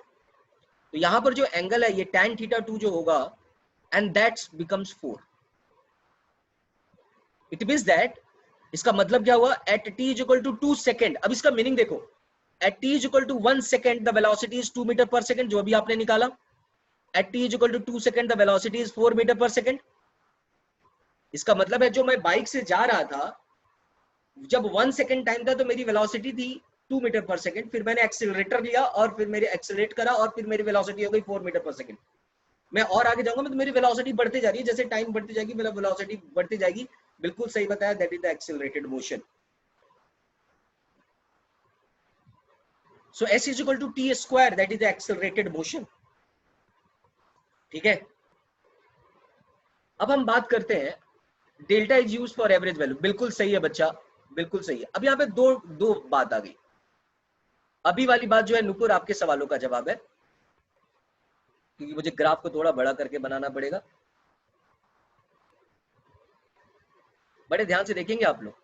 Speaker 1: तो यहाँ पर जो एंगल है ये tan थीटा 2 जो होगा, and that's becomes 4। It means that, इसका मतलब क्या हुआ, at t is equal to 2 second. अब इसका मीनिंग देखो, at t is equal to 1 second the velocity is 2 metre per second, जो अभी आपने निकाला। At t is equal to 2 second the velocity is 4 metre per second. इसका मतलब है जो मैं बाइक से जा रहा था, जब 1 सेकेंड टाइम था तो मेरी वेलोसिटी थी 2 मीटर पर सेकेंड, फिर मैंने एक्सीलरेटर लिया और फिर मेरे एक्सीलरेट करा और फिर मेरी वेलोसिटी हो गई 4 मीटर पर सेकेंड। मैं और आगे जाऊंगा तो मेरी वेलोसिटी बढ़ती जा रही है, जैसे टाइम बढ़ती जाएगी मेरा वेलोसिटी बढ़ती जाएगी। बिल्कुल सही बताया, that is the accelerated motion. So s is equal to t square, that is the accelerated motion. ठीक है, अब हम बात करते हैं delta is used for average value. बिल्कुल सही है बच्चा, बिल्कुल सही है। अब यहाँ पे दो बात आ गई। अभी वाली बात जो है नुपुर आपके सवालों का जवाब है, क्योंकि मुझे ग्राफ को थोड़ा बड़ा करके बनाना पड़ेगा। बड़े ध्यान से देखेंगे आप लोग।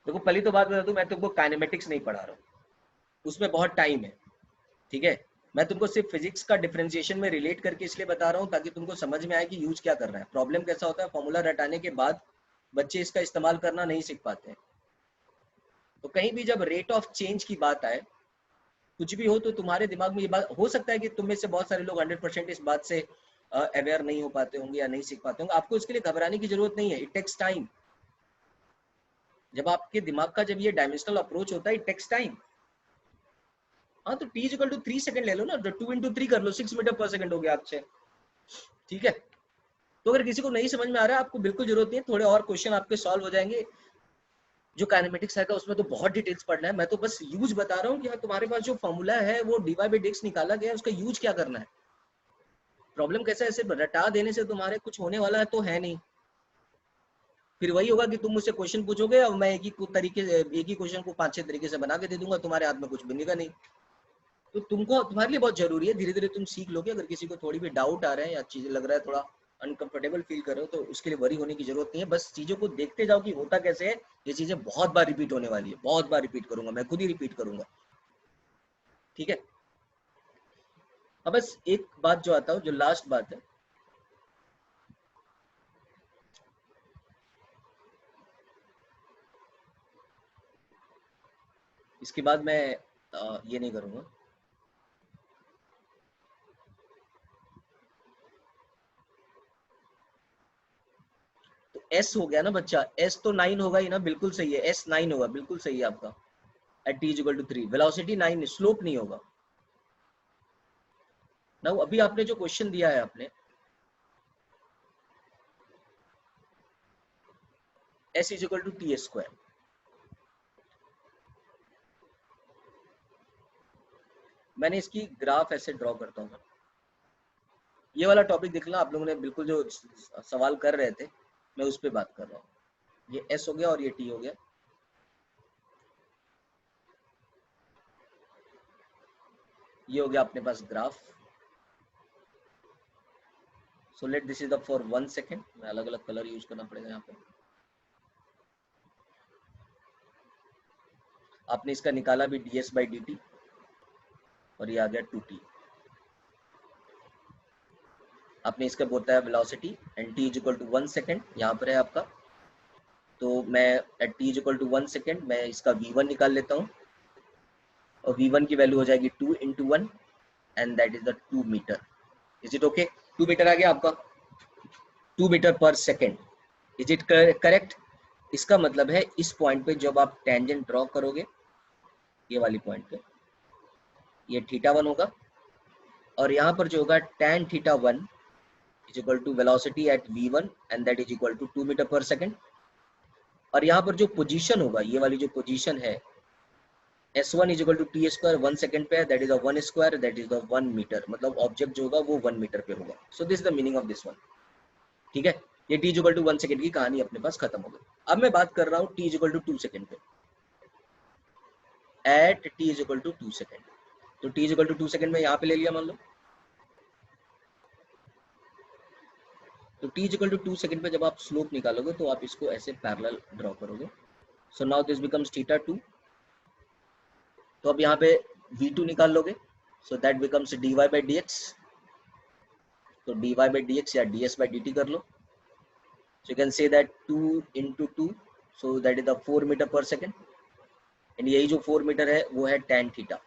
Speaker 1: देखो पहली तो बात बता दूं, मैं तुमको काइनेमेटिक्स नहीं पढ़ा रहा हूँ, उसमें बहुत टाइम है, ठीक है। मैं तुमको सिर्फ फिजिक्स का डिफरेंशिएशन में रिलेट करके इसलिए बता रहा हूँ ताकि तुमको समझ में आए कि यूज क्या कर रहा है। प्रॉब्लम कैसा होता है, फॉर्मूला रटाने के बाद बच्चे इसका इस्तेमाल करना नहीं सीख पाते हैं। तो कहीं भी जब रेट ऑफ चेंज की बात आए, कुछ भी हो, तो तुम्हारे दिमाग में ये बात हो सकता है कि तुम में से बहुत सारे लोग 100% इस बात से अवेयर नहीं हो पाते होंगे या नहीं सीख पाते होंगे। आपको इसके लिए घबराने की जरूरत नहीं है, इट टेक्स टाइम। जब आपके दिमाग का जब ये डायमेंशनल अप्रोच होता है, इट टेक्स टाइम। हाँ तो t इक्वल टू 3 सेकंड ले लो ना, 2 into 3 कर लो, 6 मीटर पर सेकंड हो गया आपसे, ठीक है। तो अगर किसी को नहीं समझ में आ रहा है, आपको बिल्कुल जरूरत नहीं है, थोड़े और क्वेश्चन आपके सॉल्व हो जाएंगे। जो काइनेमेटिक्स है उसमें तो बहुत डिटेल्स पढ़ना है, मैं तो बस यूज बता रहा हूँ कि तुम्हारे पास जो फॉर्मूला है वो dy by dx निकाला गया है, उसका यूज क्या करना है। प्रॉब्लम कैसा है, सिर्फ रटा देने से तुम्हारे कुछ होने वाला है तो है नहीं। फिर वही होगा कि तुम मुझसे क्वेश्चन पूछोगे और मैं एक ही क्वेश्चन को 5-6 तरीके से बना के दे दूंगा, तुम्हारे हाथ में कुछ बनेगा नहीं। तो तुमको, तुम्हारे लिए बहुत जरूरी है, धीरे धीरे तुम सीख लोगे। अगर किसी को थोड़ी भी डाउट आ रहा है या चीजें लग रहा है, थोड़ा अनकंफर्टेबल फील कर रहे हो, तो उसके लिए वरी होने की जरूरत नहीं है। बस चीजों को देखते जाओ कि होता कैसे है। ये चीजें बहुत बार रिपीट होने वाली है, बहुत बार रिपीट करूंगा, मैं खुद ही रिपीट करूंगा, ठीक है। अब बस एक बात जो आता हूँ, जो लास्ट बात है, इसके बाद मैं ये नहीं करूंगा। तो एस हो गया ना बच्चा, एस तो 9 होगा ही ना, बिल्कुल सही है, एस 9 होगा, बिल्कुल सही है आपका। At t equal to 3 velocity 9, slope नहीं होगा ना। अभी आपने जो क्वेश्चन दिया है आपने, s is equal to t square, मैंने इसकी ग्राफ ऐसे ड्रॉ करता हूँ। ये वाला टॉपिक देख लो आप लोगों ने, बिल्कुल जो सवाल कर रहे थे मैं उस पर बात कर रहा हूँ। ये एस हो गया और ये टी हो गया। ये हो गया अपने पास graph. So let this is the for 1 second, मैं अलग अलग कलर यूज करना पड़ेगा यहाँ पे। आपने इसका निकाला भी ds बाई dt, और ये आ गया 2t। आपने इसका बोलता है velocity and t is equal to 1 second, यहाँ पर है आपका। तो मैं at t is equal to 1 second मैं इसका v1 निकाल लेता हूँ, और v1 की वैल्यू हो जाएगी 2 into 1 and that is the 2 metre. Is it okay? 2 metre आ गया आपका, 2 metre per second. Is it correct? इसका मतलब है इस पॉइंट पे जब आप टेंजेंट ड्रॉ करोगे, ये वाली पॉइंट पे, ये θ1 होगा, और यहाँ पर जो होगा tan θ1 is equal to velocity at v1 and that is equal to 2 metre per second. और यहाँ पर जो पोजीशन होगा, ये वाली जो पोजीशन है, s1 is equal to t square, 1 second पे है, that is the 1 square, that is the 1 metre. मतलब ऑब्जेक्ट जो होगा वो 1 मीटर पे होगा। So this is the meaning of this one, ठीक है। ये t is equal to 1 second की कहानी अपने पास खत्म हो गई। अब मैं बात कर रहा हूँ t is equal to 2 second पे, at t is equal to 2 second. तो t is equal to 2 second में यहाँ पे ले लिया मान लो, तो t is equal to 2 second पे जब आप स्लोप निकालोगे तो आप इसको ऐसे पैरेलल ड्रॉ करोगे। So now this becomes θ2। तो अब यहाँ पे v2 निकाल लोगे, so that becomes dy by dx। तो dy बाई dx या ds बाई dt कर लो। So you can say that 2 into 2, so that is the 4 metre per second. And यही जो 4 मीटर है वो है tan theta.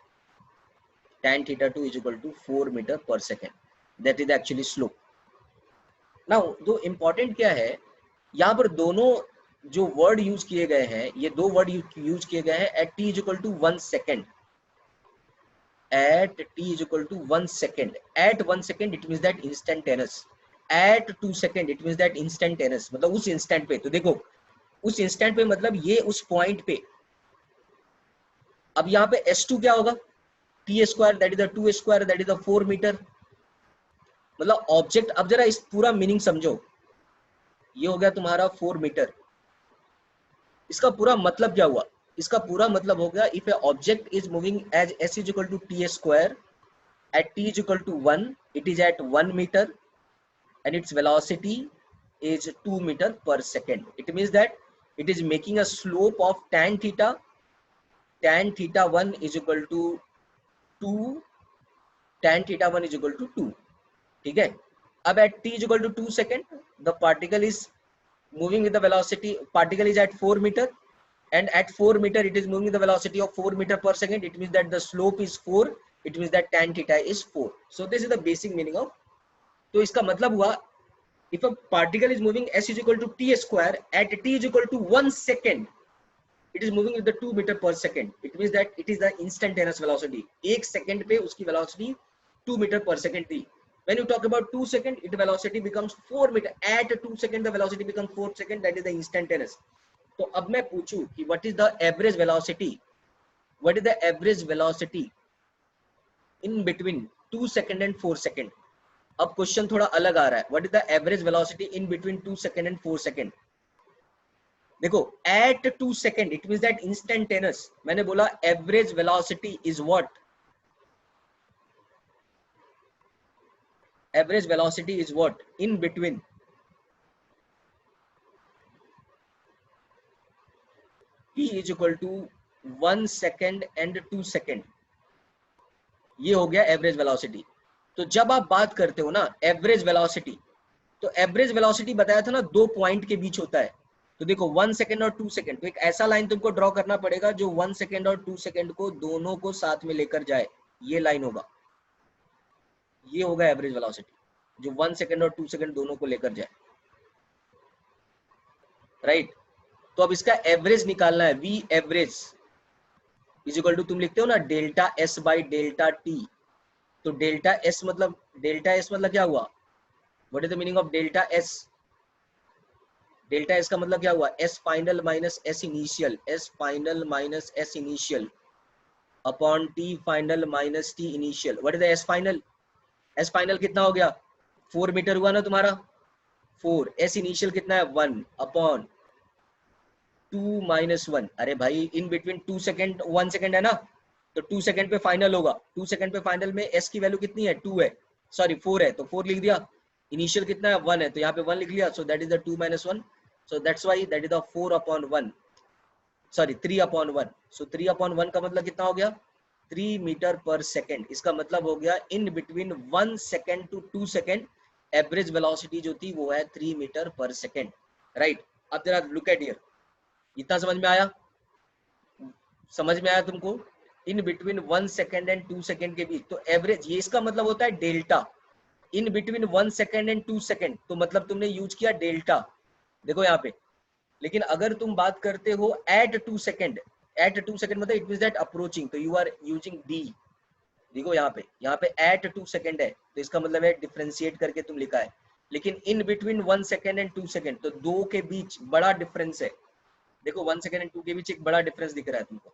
Speaker 1: tan θ2 is equal to 4 metre per second, that is actually slope. Now जो important क्या है, यहाँ पर दोनों जो वर्ड यूज किए गए हैं, ये दो वर्ड यूज किए गए हैं, at t is equal to 1 second. at t is equal to 1 second, at 1 second it means that instantaneous, at 2 second it means that instantaneous, मतलब उस इंस्टेंट पे। तो देखो उस इंस्टेंट पे मतलब ये उस पॉइंट पे। अब यहाँ पे s2 क्या होगा, t square that is the 2 square that is the 4 metre. मतलब ऑब्जेक्ट, अब जरा इस पूरा मीनिंग समझो, ये हो गया तुम्हारा 4 मीटर। इसका पूरा मतलब क्या हुआ, इसका पूरा मतलब हो गया, if a object is moving as s is equal to t square at t is equal to 1, it is at 1 meter and its velocity is 2 meter per second. It means that it is making a slope of tan theta 1 is equal to 2, tan theta 1 is equal to 2. ठीक है. अब at t is equal to 2 second, the particle is moving with the velocity, particle is at 4 meter, and at 4 meter it is moving with the velocity of 4 meter per second. It means that the slope is 4. It means that tan theta is 4. So this is the basic meaning of. तो इसका मतलब हुआ, if a particle is moving s is equal to t square at t is equal to 1 second, it is moving with the 2 meter per second. It means that it is the instantaneous velocity. 1 second पे उसकी velocity 2 meter per second थी. When you talk about 2 second, its velocity becomes 4 meter. At 2 second, the velocity becomes 4 second. That is the instantaneous. तो अब मैं पूछूं कि what is the average velocity? What is the average velocity in between 2 second and 4 second? अब question थोड़ा अलग आ रहा है. What is the average velocity in between 2 second and 4 second? देखो, at 2 second, it means that instantaneous. मैंने बोला average velocity is what? Average velocity is what? In between t is equal to 1 second and 2 second. ये हो गया average velocity. तो जब आप बात करते हो ना एवरेज वेलोसिटी, तो एवरेज वेलोसिटी बताया था ना 2 पॉइंट के बीच होता है. तो देखो 1 सेकंड और 2 सेकंड, तो एक ऐसा लाइन तुमको ड्रॉ करना पड़ेगा जो 1 सेकंड और 2 सेकंड को दोनों को साथ में लेकर जाए. ये लाइन होगा, ये होगा एवरेज वेलोसिटी, जो 1 सेकंड और 2 सेकंड दोनों को लेकर जाए. राइट. तो अब इसका एवरेज निकालना है. V average is equal to, तुम लिखते हो ना delta s by delta t. तो डेल्टा एस मतलब क्या हुआ? What is the meaning of delta s? Delta s का मतलब क्या हुआ? S final minus s initial, s final minus s initial upon t final minus t initial. What is the s final? S final कितना हो गया? 4 metre हुआ ना तुम्हारा, 4. एस इनिशियल कितना है? 1 अपॉन 2 माइनस 1. अरे भाई इन बिटवीन 2 सेकंड 1 सेकंड है ना, तो 2 सेकंड पे फाइनल होगा. 2 सेकंड पे फाइनल में एस की वैल्यू कितनी है? 2 है, सॉरी 4 है, तो 4 लिख दिया. इनिशियल कितना है? 1 है, तो यहाँ पे 1 लिख लिया. सो that is the 2 minus 1. So that's why that is the 4 upon 1, sorry 3 upon 1. So 3 upon 1 का मतलब कितना हो गया? 3 मीटर पर सेकंड. इसका मतलब हो गया in between 1 second to 2 second average velocity जो थी वो है 3 मीटर पर सेकंड. राइट. अब जरा लुक एट हियर. इतना समझ में आया? समझ में आया तुमको? इन बिटवीन 1 सेकंड एंड 2 सेकंड के बीच, तो एवरेज, ये इसका मतलब होता है delta. In between 1 second and 2 second, तो मतलब तुमने यूज किया डेल्टा. देखो यहाँ पे. लेकिन अगर तुम बात करते हो एट 2 सेकंड, एट 2 सेकंड मतलब इट मींस दैट अप्रोचिंग, तो यू आर यूजिंग डी. देखो यहाँ पे एट 2 सेकंड है, तो इसका मतलब है डिफरेंशिएट करके तुम लिखा है. लेकिन इन बिटवीन 1 सेकंड एंड 2 सेकंड, तो दो के बीच बड़ा डिफरेंस है. देखो 1 सेकंड एंड 2 के बीच एक बड़ा डिफरेंस दिख रहा है तुमको,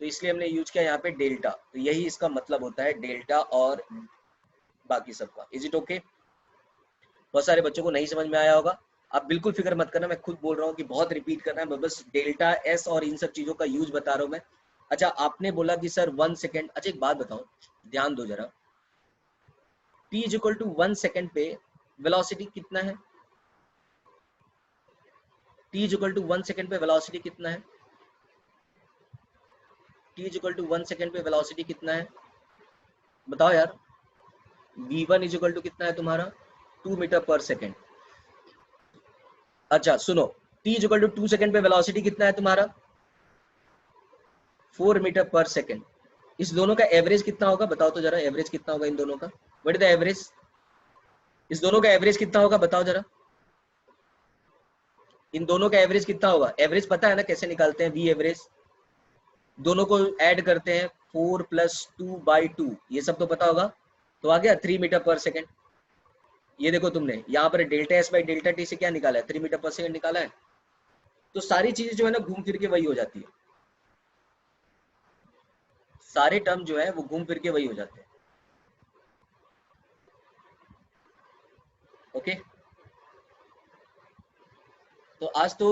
Speaker 1: तो इसलिए हमने यूज किया यहाँ पे डेल्टा. तो यही इसका मतलब होता है डेल्टा और बाकी सबका. Is it okay? बहुत सारे बच्चों को नहीं समझ में आया होगा. आप बिल्कुल फिक्र मत करना, मैं खुद बोल रहा हूँ कि बहुत रिपीट करना है, बस डेल्टा एस और इन सब चीजों का यूज बता रहा हूँ मैं. अच्छा, आपने बोला कि सर 1 सेकंड. अच्छा एक बात बताओ, ध्यान दो जरा. t is equal to 1 second पे वेलोसिटी कितना है? t is equal to 1 second पे वेलोसिटी कितना है? t is equal to 1 second पे वेलोसिटी कितना है? बताओ यार. v1 इज इक्वल टू कितना है तुम्हारा? 2 मीटर पर सेकंड. अच्छा सुनो, t is equal to 2 second पे वेलोसिटी कितना है तुम्हारा? 4 मीटर पर सेकंड. इस दोनों का एवरेज कितना होगा? बताओ तो जरा, एवरेज कितना होगा इन दोनों का? What is the average? इस दोनों का एवरेज कितना होगा? बताओ जरा, इन दोनों का एवरेज कितना होगा? एवरेज पता है ना कैसे निकालते हैं? V average. दोनों को ऐड करते हैं 4 + 2/2, ये सब तो पता होगा. तो आ गया 3 मीटर पर सेकंड. ये देखो तुमने यहाँ पर delta s by delta T से क्या निकाला है? 3 मीटर पर सेकंड निकाला है. तो सारी चीजें जो है ना घूम फिर के वही हो जाती है. सारे टर्म जो है वो घूम फिर के वही हो जाते हैं. ओके. तो आज तो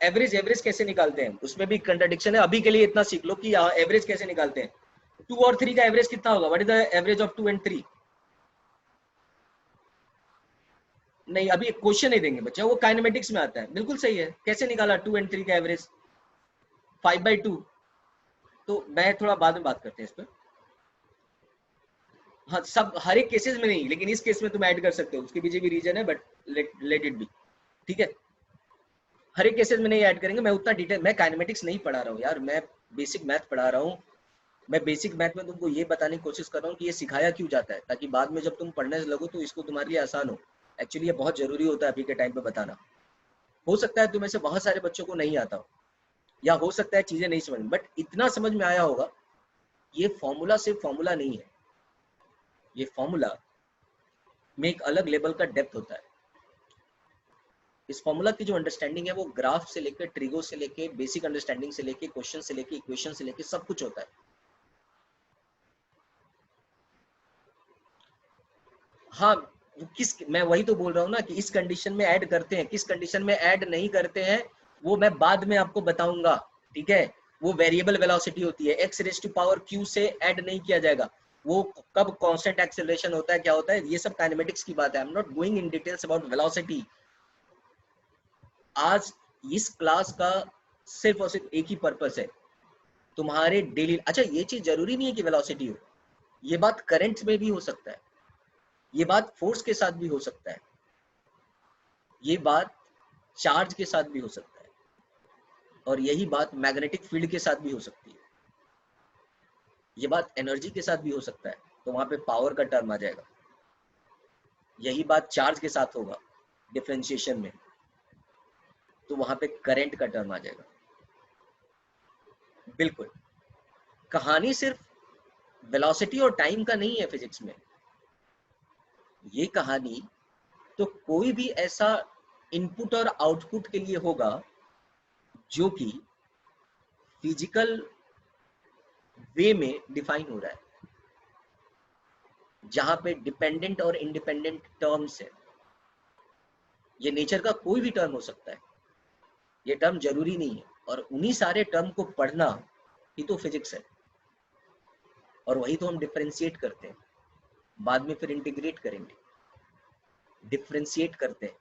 Speaker 1: एवरेज कैसे निकालते हैं उसमें भी कंट्राडिक्शन है. अभी के लिए इतना सीख लो कि एवरेज कैसे निकालते हैं. 2 और 3 का एवरेज कितना होगा? What is the average of 2 and 3? नहीं, अभी एक क्वेश्चन नहीं देंगे बच्चा, वो काइनेमेटिक्स में आता है। बिल्कुल सही है, कैसे निकाला 2 और 3 का एवरेज 5/2? तो मैं थोड़ा बाद में बात करते हैं इस पर। हाँ, सब हर एक केसेस में नहीं, लेकिन इस केस में तुम ऐड कर सकते हो, उसके पीछे भी रीजन है, बट लेट इट बी। ठीक है, हर एक केसेस में नहीं ऐड करेंगे। मैं उतना डिटेल, मैं काइनेमेटिक्स नहीं पढ़ा रहा हूँ यार, मैं बेसिक मैथ पढ़ा रहा हूँ। मैं बेसिक मैथ में तुमको ये बताने की कोशिश कर रहा हूँ कि ये सिखाया क्यों जाता है, ताकि बाद में जब तुम पढ़ने लगो तो इसको तुम्हारे लिए आसान हो। एक्चुअली ये बहुत जरूरी होता है अभी के टाइम पे बताना। हो सकता है तुम्हें से बहुत सारे बच्चों को नहीं आता हो, या हो सकता है चीजें नहीं समझ, बट इतना समझ में आया होगा, ये फॉर्मूला सिर्फ फॉर्मूला नहीं है, ये फॉर्मूला में एक अलग लेवल का डेप्थ होता है। इस फॉर्मूला की जो अंडरस्टैंडिंग है वो ग्राफ से लेकर, ट्रिगो से लेकर, बेसिक अंडरस्टैंडिंग से लेकर, क्वेश्चन से लेकर, इक्वेशन से लेकर, सब कुछ होता है। हाँ, मैं वही तो बोल रहा हूँ ना कि इस कंडीशन में ऐड करते हैं, किस कंडीशन में ऐड नहीं करते हैं वो मैं बाद में आपको बताऊंगा। ठीक है, वो वेरिएबल वेलोसिटी होती है, x raise to power q से ऐड नहीं किया जाएगा। वो कब कांस्टेंट एक्सेलरेशन होता है, क्या होता है, ये सब काइनेमेटिक्स की बात है। I am not going in details about velocity. आज इस क्लास का सिर्फ और सिर्फ एक ही पर्पस है, तुम्हारे डेली। अच्छा, ये चीज जरूरी नहीं है कि वेलोसिटी हो, ये बात करंट में भी हो सकता है, ये बात फोर्स के साथ भी हो सकता है, ये बात चार्ज के साथ भी हो सकता है, और यही बात मैग्नेटिक फील्ड के साथ भी हो सकती है, ये बात एनर्जी के साथ भी हो सकता है। तो वहां पे पावर का टर्म आ जाएगा। यही बात चार्ज के साथ होगा डिफरेंशिएशन में, तो वहां पे करंट का टर्म आ जाएगा। बिल्कुल, कहानी सिर्फ वेलोसिटी और टाइम का नहीं है फिजिक्स में। ये कहानी तो कोई भी ऐसा इनपुट और आउटपुट के लिए होगा जो कि फिजिकल वे में डिफाइन हो रहा है, जहां पे डिपेंडेंट और इंडिपेंडेंट टर्म्स है। ये नेचर का कोई भी टर्म हो सकता है, ये टर्म जरूरी नहीं है, और उन्हीं सारे टर्म को पढ़ना ही तो फिजिक्स है। और वही तो हम डिफरेंशिएट करते हैं, बाद में फिर इंटीग्रेट करेंगे। डिफरेंशिएट करते हैं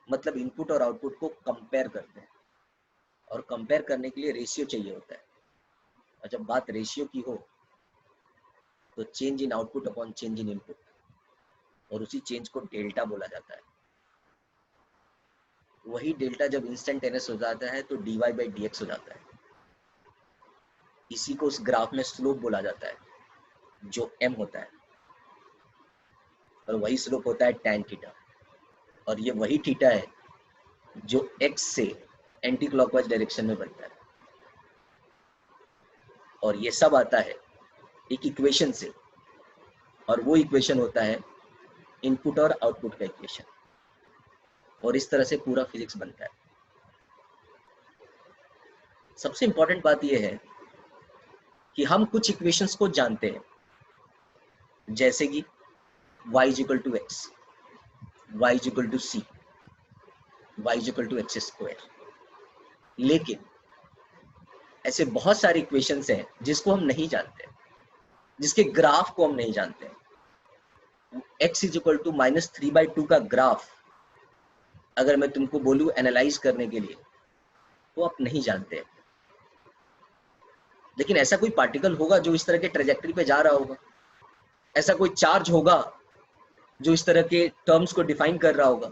Speaker 1: मतलब इनपुट और आउटपुट को कंपेयर करते हैं, और कंपेयर करने के लिए रेशियो चाहिए होता है। और जब बात रेशियो की हो तो change in output upon change in input, और उसी चेंज को डेल्टा बोला जाता है। वही डेल्टा जब इंस्टेंटेनियस हो जाता है तो dy/dx हो जाता है। इसी को उस ग्राफ में स्लोप बोला जाता है, जो m होता है, और वही स्लोप होता है tan थीटा। और ये वही थीटा है जो x से एंटी क्लॉकवाइज डायरेक्शन में बनता है। और ये सब आता है एक इक्वेशन से, और वो इक्वेशन होता है इनपुट और आउटपुट का इक्वेशन। और इस तरह से पूरा फिजिक्स बनता है। सबसे इंपॉर्टेंट बात यह है कि हम कुछ इक्वेशंस को जानते हैं, जैसे कि y = x, y = c, y = x²। लेकिन ऐसे बहुत सारे इक्वेशंस हैं जिसको हम नहीं जानते, जिसके ग्राफ को हम नहीं जानते। x = -3/2 का ग्राफ अगर मैं तुमको बोलूं एनालाइज करने के लिए, तो आप नहीं जानते। लेकिन ऐसा कोई पार्टिकल होगा जो इस तरह के ट्रेजेक्टरी पे जा रहा होगा, ऐसा कोई चार्ज होगा जो इस तरह के टर्म्स को डिफाइन कर रहा होगा।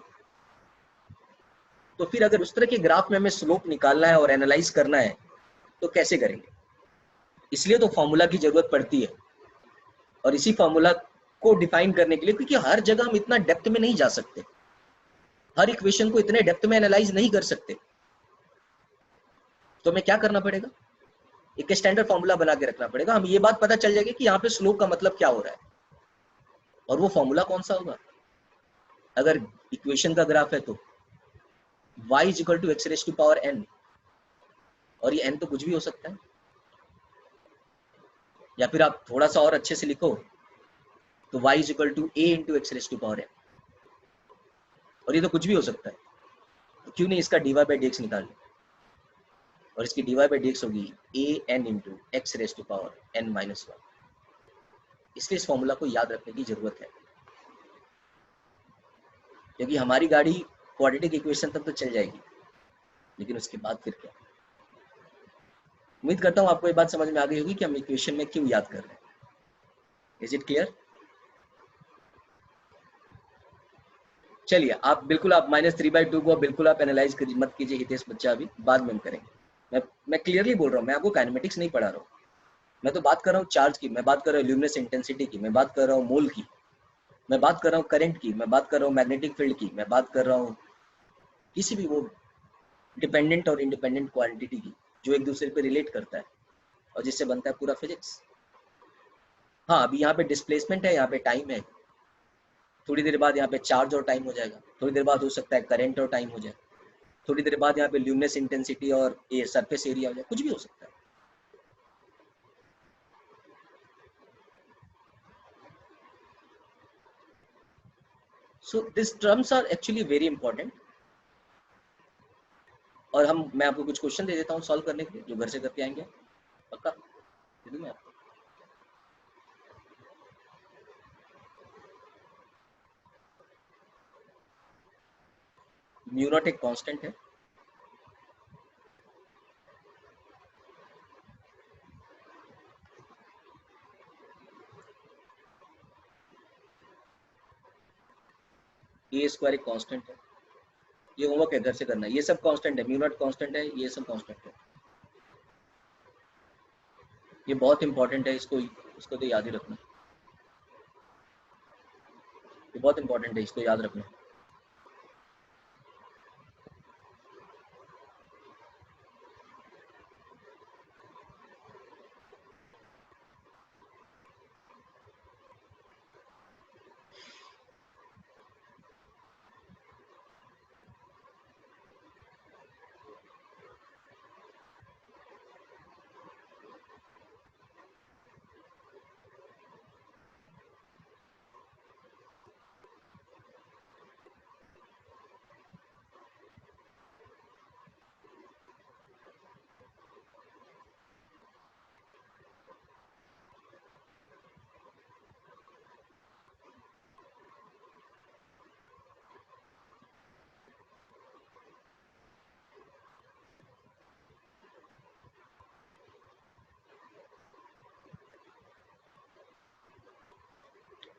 Speaker 1: तो फिर अगर उस तरह के ग्राफ में हमें स्लोप निकालना है और एनालाइज करना है तो कैसे करेंगे? इसलिए तो फॉर्मूला की जरूरत पड़ती है, और इसी फॉर्मूला को डिफाइन करने के लिए, क्योंकि हर जगह हम इतना डेप्थ में नहीं जा सकते, हर इक्वेशन को इतने डेप्थ में एनालाइज नहीं कर सकते। तो हमें क्या करना पड़ेगा? एक स्टैंडर्ड फॉर्मूला बना के रखना पड़ेगा। हम ये बात पता चल जाएगी कि यहाँ पे स्लोप का मतलब क्या हो रहा है, और वो फॉर्मूला कौन सा होगा। अगर इक्वेशन का ग्राफ है तो y = x⁻n, और ये n तो कुछ भी हो सकता है। या फिर आप थोड़ा सा और अच्छे से लिखो तो y = a × x⁻n, और ये तो कुछ भी हो सकता है। तो क्यों नहीं इसका dy/dx निकाल लो, और इसकी dy/dx होगी an × x⁻n−1। इसलिए इस फॉर्मूला को याद रखने की जरूरत है। क्योंकि हमारी गाड़ी क्वाड्रेटिक इक्वेशन तक तो चल जाएगी, लेकिन उसके बाद फिर क्या। उम्मीद करता हूँ आपको ये बात समझ में आ गई होगी कि हम इक्वेशन में क्यों याद कर रहे हैं। Is it clear? चलिए, आप बिल्कुल आप -3/2 को बिल्कुल आप एनालाइज मत कीजिए हितेश बच्चा, अभी बाद में हम करेंगे। मैं क्लियरली बोल रहा हूँ, मैं आपको काइनेमेटिक्स नहीं पढ़ा रहा हूँ। मैं तो बात कर रहा हूँ चार्ज की, मैं बात कर रहा हूँ ल्यूमिनस इंटेंसिटी की, मैं बात कर रहा हूँ मोल की, मैं बात कर रहा हूँ करंट की, मैं बात कर रहा हूँ मैग्नेटिक फील्ड की, मैं बात कर रहा हूँ किसी भी वो डिपेंडेंट और इंडिपेंडेंट क्वांटिटी की, जो एक दूसरे पे रिलेट करता है और जिससे बनता है पूरा फिजिक्स। हाँ, अभी यहाँ पे डिस्प्लेसमेंट है, यहाँ पे टाइम है। थोड़ी देर बाद यहाँ पे चार्ज और टाइम हो जाएगा, थोड़ी देर बाद हो सकता है करंट और टाइम हो जाए, थोड़ी देर बाद यहाँ पे ल्यूमिनस इंटेंसिटी और ये सरफेस एरिया हो जाए, कुछ भी हो सकता है। So this terms are actually very important. और मैं आपको कुछ क्वेश्चन दे देता हूँ सॉल्व करने के लिए, जो घर से करके आएंगे। पक्का दे दूँ मैं आपको? म्यू नॉट एक कांस्टेंट है। ए स्क्वायर एक कांस्टेंट है। ये होमवर्क है, घर से करना है। ये सब कांस्टेंट है, म्यू नॉट कांस्टेंट है, ये सब कांस्टेंट है। ये बहुत इंपॉर्टेंट है, इसको तो याद ही रखना। ये बहुत इंपॉर्टेंट है, इसको याद रखना।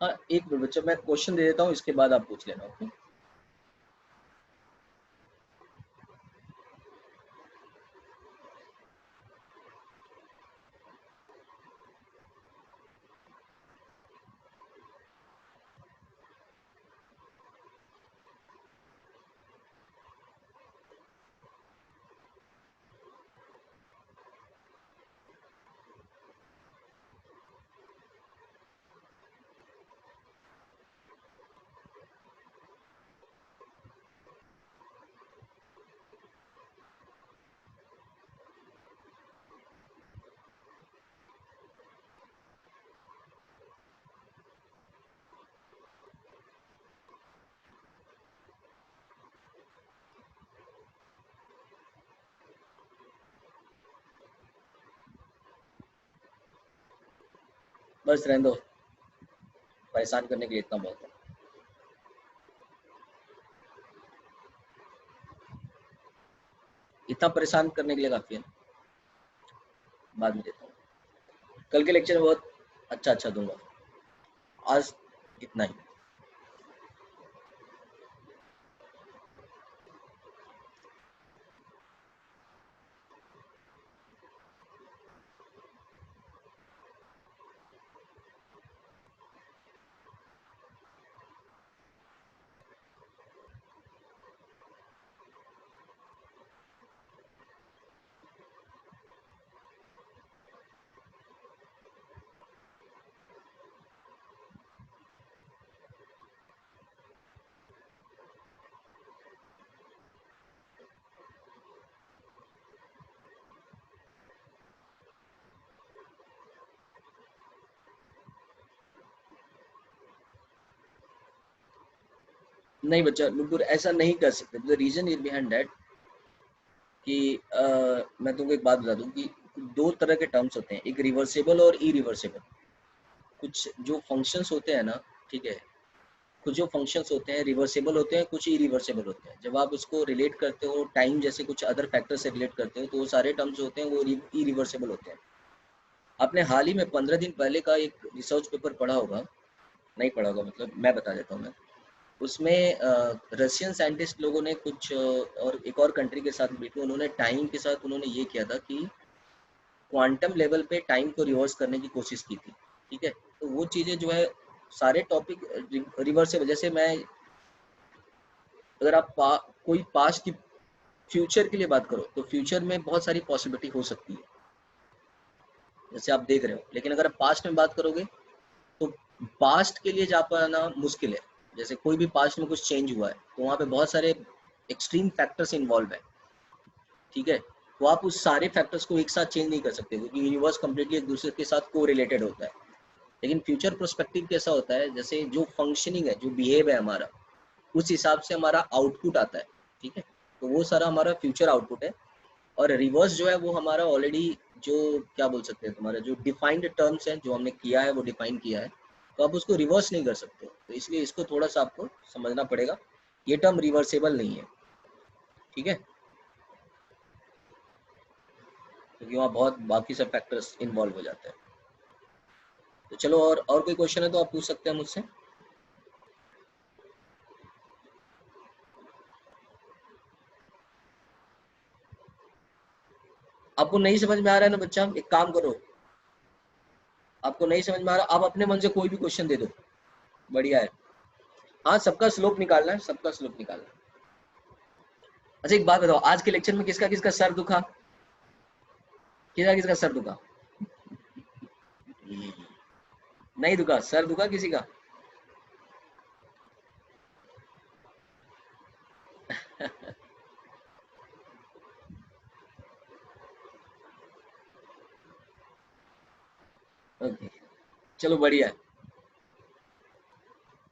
Speaker 1: हाँ, एक मिनट बच्चा, मैं क्वेश्चन दे देता हूँ, इसके बाद आप पूछ लेना। ओके। बस रहने दो, परेशान करने के लिए इतना बहुत है। इतना परेशान करने के लिए काफी है। बाद में देता हूँ, कल के लेक्चर में बहुत अच्छा अच्छा दूंगा। आज इतना ही। नहीं बच्चा, नुपुर ऐसा नहीं कर सकते। The reason is behind that कि मैं तुमको एक बात बता दूं कि दो तरह के टर्म्स होते हैं, एक रिवर्सेबल और इरिवर्सेबल। कुछ जो फंक्शंस होते हैं ना, ठीक है, कुछ जो फंक्शंस होते हैं रिवर्सेबल होते हैं, कुछ इरिवर्सेबल होते हैं। जब आप इसको रिलेट करते हो टाइम जैसे कुछ अदर फैक्टर से रिलेट करते हो तो वो सारे टर्म्स होते हैं वो इरिवर्सेबल होते हैं। आपने हाल ही में 15 दिन पहले का एक रिसर्च पेपर पढ़ा होगा, नहीं पढ़ा होगा मतलब मैं बता देता हूँ मैं। उसमें रशियन साइंटिस्ट लोगों ने कुछ और एक और कंट्री के साथ मिलकर उन्होंने टाइम के साथ उन्होंने ये किया था कि क्वांटम लेवल पे टाइम को रिवर्स करने की कोशिश की थी। ठीक है, तो वो चीज़ें जो है सारे टॉपिक रिवर्सेबल। जैसे मैं अगर आप कोई पास्ट की फ्यूचर के लिए बात करो तो फ्यूचर में बहुत सारी पॉसिबिलिटी हो सकती है जैसे आप देख रहे हो, लेकिन अगर आप पास्ट में बात करोगे तो पास्ट के लिए जा पाना मुश्किल है। जैसे कोई भी पास्ट में कुछ चेंज हुआ है तो वहाँ पे बहुत सारे एक्सट्रीम फैक्टर्स इन्वॉल्व है। ठीक है, तो आप उस सारे फैक्टर्स को एक साथ चेंज नहीं कर सकते क्योंकि यूनिवर्स कम्प्लीटली एक दूसरे के साथ को रिलेटेड होता है। लेकिन फ्यूचर प्रोस्पेक्टिव कैसा होता है, जैसे जो फंक्शनिंग है जो बिहेव है हमारा उस हिसाब से हमारा आउटपुट आता है। ठीक है, तो वो सारा हमारा फ्यूचर आउटपुट है। और रिवर्स जो है वो हमारा ऑलरेडी जो क्या बोल सकते हैं तुम्हारा जो डिफाइंड टर्म्स है जो हमने किया है वो डिफाइन किया है, तो आप उसको रिवर्स नहीं कर सकते। तो इसलिए इसको थोड़ा सा आपको समझना पड़ेगा, ये टर्म रिवर्सेबल नहीं है। ठीक है, क्योंकि वहाँ बहुत बाकी सब फैक्टर्स इन्वॉल्व हो जाते हैं। तो चलो, और कोई क्वेश्चन है तो आप पूछ सकते हैं मुझसे। आपको नहीं समझ में आ रहा है ना बच्चा, एक काम करो, आपको नहीं समझ में आ रहा आप अपने मन से कोई भी क्वेश्चन दे दो, बढ़िया है। हाँ, सबका स्लोप निकालना है, सबका स्लोप निकालना है। अच्छा एक बात बताओ, आज के लेक्चर में किसका किसका सर दुखा, किसका किसका सर दुखा? नहीं दुखा, सर दुखा किसी का? ओके, चलो बढ़िया है।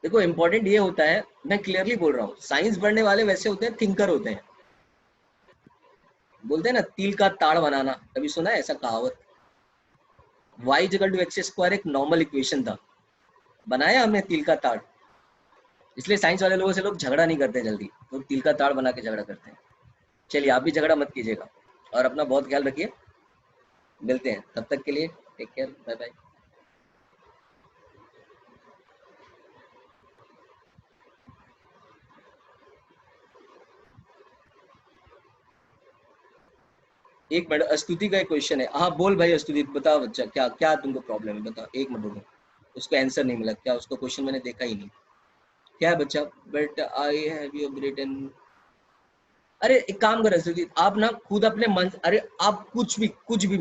Speaker 1: देखो इंपॉर्टेंट ये होता है, मैं क्लियरली बोल रहा हूँ, साइंस पढ़ने वाले वैसे होते हैं, थिंकर होते हैं। बोलते हैं ना तिल का ताड़ बनाना, कभी सुना है ऐसा कहावत? Y equal to x square एक नॉर्मल इक्वेशन था, बनाया हमने तिल का ताड़। इसलिए साइंस वाले लोगों से लोग झगड़ा नहीं करते जल्दी, लोग तिल का ताड़ बना के झगड़ा करते हैं। चलिए आप भी झगड़ा मत कीजिएगा और अपना बहुत ख्याल रखिए। मिलते हैं, तब तक के लिए टेक केयर, बाय बाय। एक मिनट, स्तुति का एक क्वेश्चन है। हाँ बोल भाई स्तुति, बताओ बच्चा, क्या क्या तुमको प्रॉब्लम है, बताओ, एक मिनट रुको। उसका आंसर नहीं मिला क्या? उसका क्वेश्चन मैंने देखा ही नहीं। क्या है बच्चा? But I have you written. अरे एक काम करो स्तुति, आप ना खुद अपने मन, अरे आप कुछ भी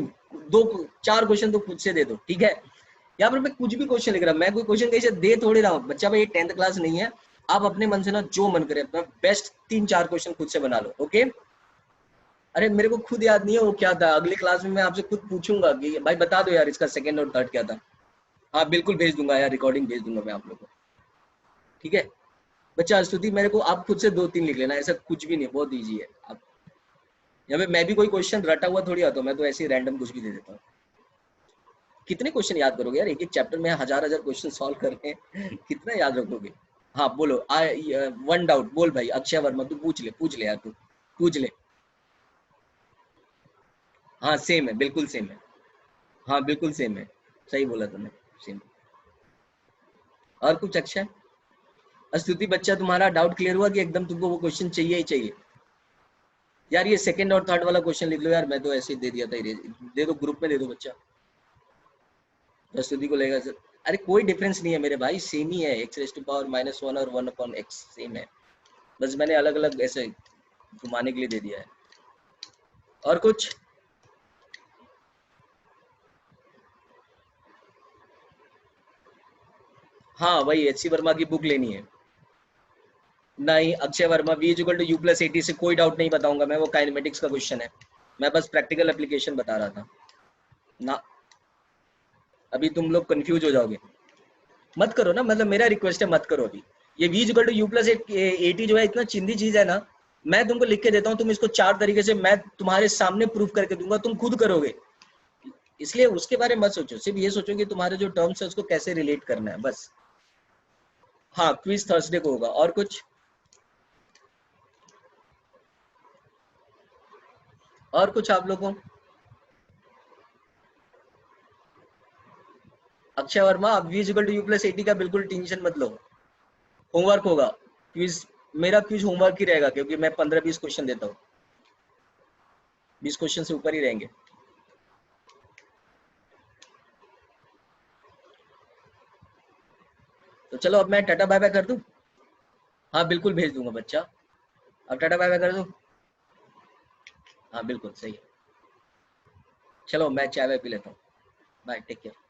Speaker 1: दो चार क्वेश्चन तो खुद से दे दो, ठीक है? यहाँ पर मैं कुछ भी क्वेश्चन लिख रहा हूँ, मैं कोई क्वेश्चन कहीं से दे थोड़ी रहा हूँ बच्चा, भाई ये 10th क्लास नहीं है। आप अपने मन से ना जो मन करे अपना बेस्ट 3-4 क्वेश्चन खुद से बना लो, ओके? अरे मेरे को खुद याद नहीं है वो क्या था, अगली क्लास में मैं आपसे खुद पूछूंगा कि भाई बता दो यार इसका सेकंड और थर्ड क्या था। हाँ बिल्कुल भेज दूंगा यार, रिकॉर्डिंग भेज दूंगा मैं आप लोगों को, ठीक है? बच्चा स्तुति मेरे को आप खुद से 2-3 लिख लेना, ऐसा कुछ भी नहीं, बहुत ईजी है। आप यहाँ पे मैं भी कोई क्वेश्चन रटा हुआ थोड़ी आता हूँ, मैं तो ऐसे ही रैंडम कुछ भी दे देता हूँ। कितने क्वेश्चन याद करोगे यार, एक एक चैप्टर में हजार हजार क्वेश्चन सॉल्व करके कितना याद रखोगे? हाँ बोलो, वन डाउट बोल भाई, अक्षय वर्मा तू पूछ ले यार, तू पूछ ले। हाँ सेम है, बिल्कुल सेम है। हाँ बिल्कुल सेम है, सही बोला तुमने, सेम। और कुछ अक्षय? स्तुति बच्चा तुम्हारा डाउट क्लियर हुआ कि एकदम तुमको वो क्वेश्चन चाहिए ही चाहिए? यार ये सेकंड और थर्ड वाला क्वेश्चन लिख लो यार, मैं तो ऐसे ही दे दिया था, दे दो ग्रुप में दे दो बच्चा, स्तुति को लेगा सर। अरे कोई डिफरेंस नहीं है मेरे भाई, सेम ही है, एक्स रेज टू पावर -1 और 1/x सेम है, बस मैंने अलग अलग ऐसे घुमाने के लिए दे दिया है। और कुछ? हाँ वही एच सी वर्मा की बुक लेनी है। नहीं अक्षय वर्मा v = u+80 से कोई डाउट नहीं बताऊंगा मैं, वो काइनेमेटिक्स का क्वेश्चन है, मैं बस प्रैक्टिकल एप्लीकेशन बता रहा था ना। अभी तुम लोग कंफ्यूज हो जाओगे, मत करो ना, मतलब मेरा रिक्वेस्ट है मत करो अभी। ये v = u+80 जो है इतना चिंदी चीज है ना, मैं तुमको लिख के देता हूँ, तुम इसको 4 तरीके से मैं तुम्हारे सामने प्रूफ करके दूंगा, तुम खुद करोगे। इसलिए उसके बारे में मत सोचो, सिर्फ ये सोचो कि तुम्हारे जो टर्म्स है उसको कैसे रिलेट करना है बस। हाँ क्विज थर्सडे को होगा। और कुछ? और कुछ आप लोगों को? अक्षय वर्मा, अब v equal to u plus 80 का बिल्कुल टेंशन मत लो। होमवर्क होगा क्विज। मेरा क्विज होमवर्क ही रहेगा क्योंकि मैं 15-20 क्वेश्चन देता हूँ। 20 क्वेश्चन से ऊपर ही रहेंगे। तो चलो अब मैं टाटा बाय बाय कर दूं। हाँ बिल्कुल भेज दूंगा बच्चा। अब टाटा बाय बाय कर दूं। हाँ बिल्कुल सही है। चलो मैं चाय वाय पी लेता हूँ। Bye, take care.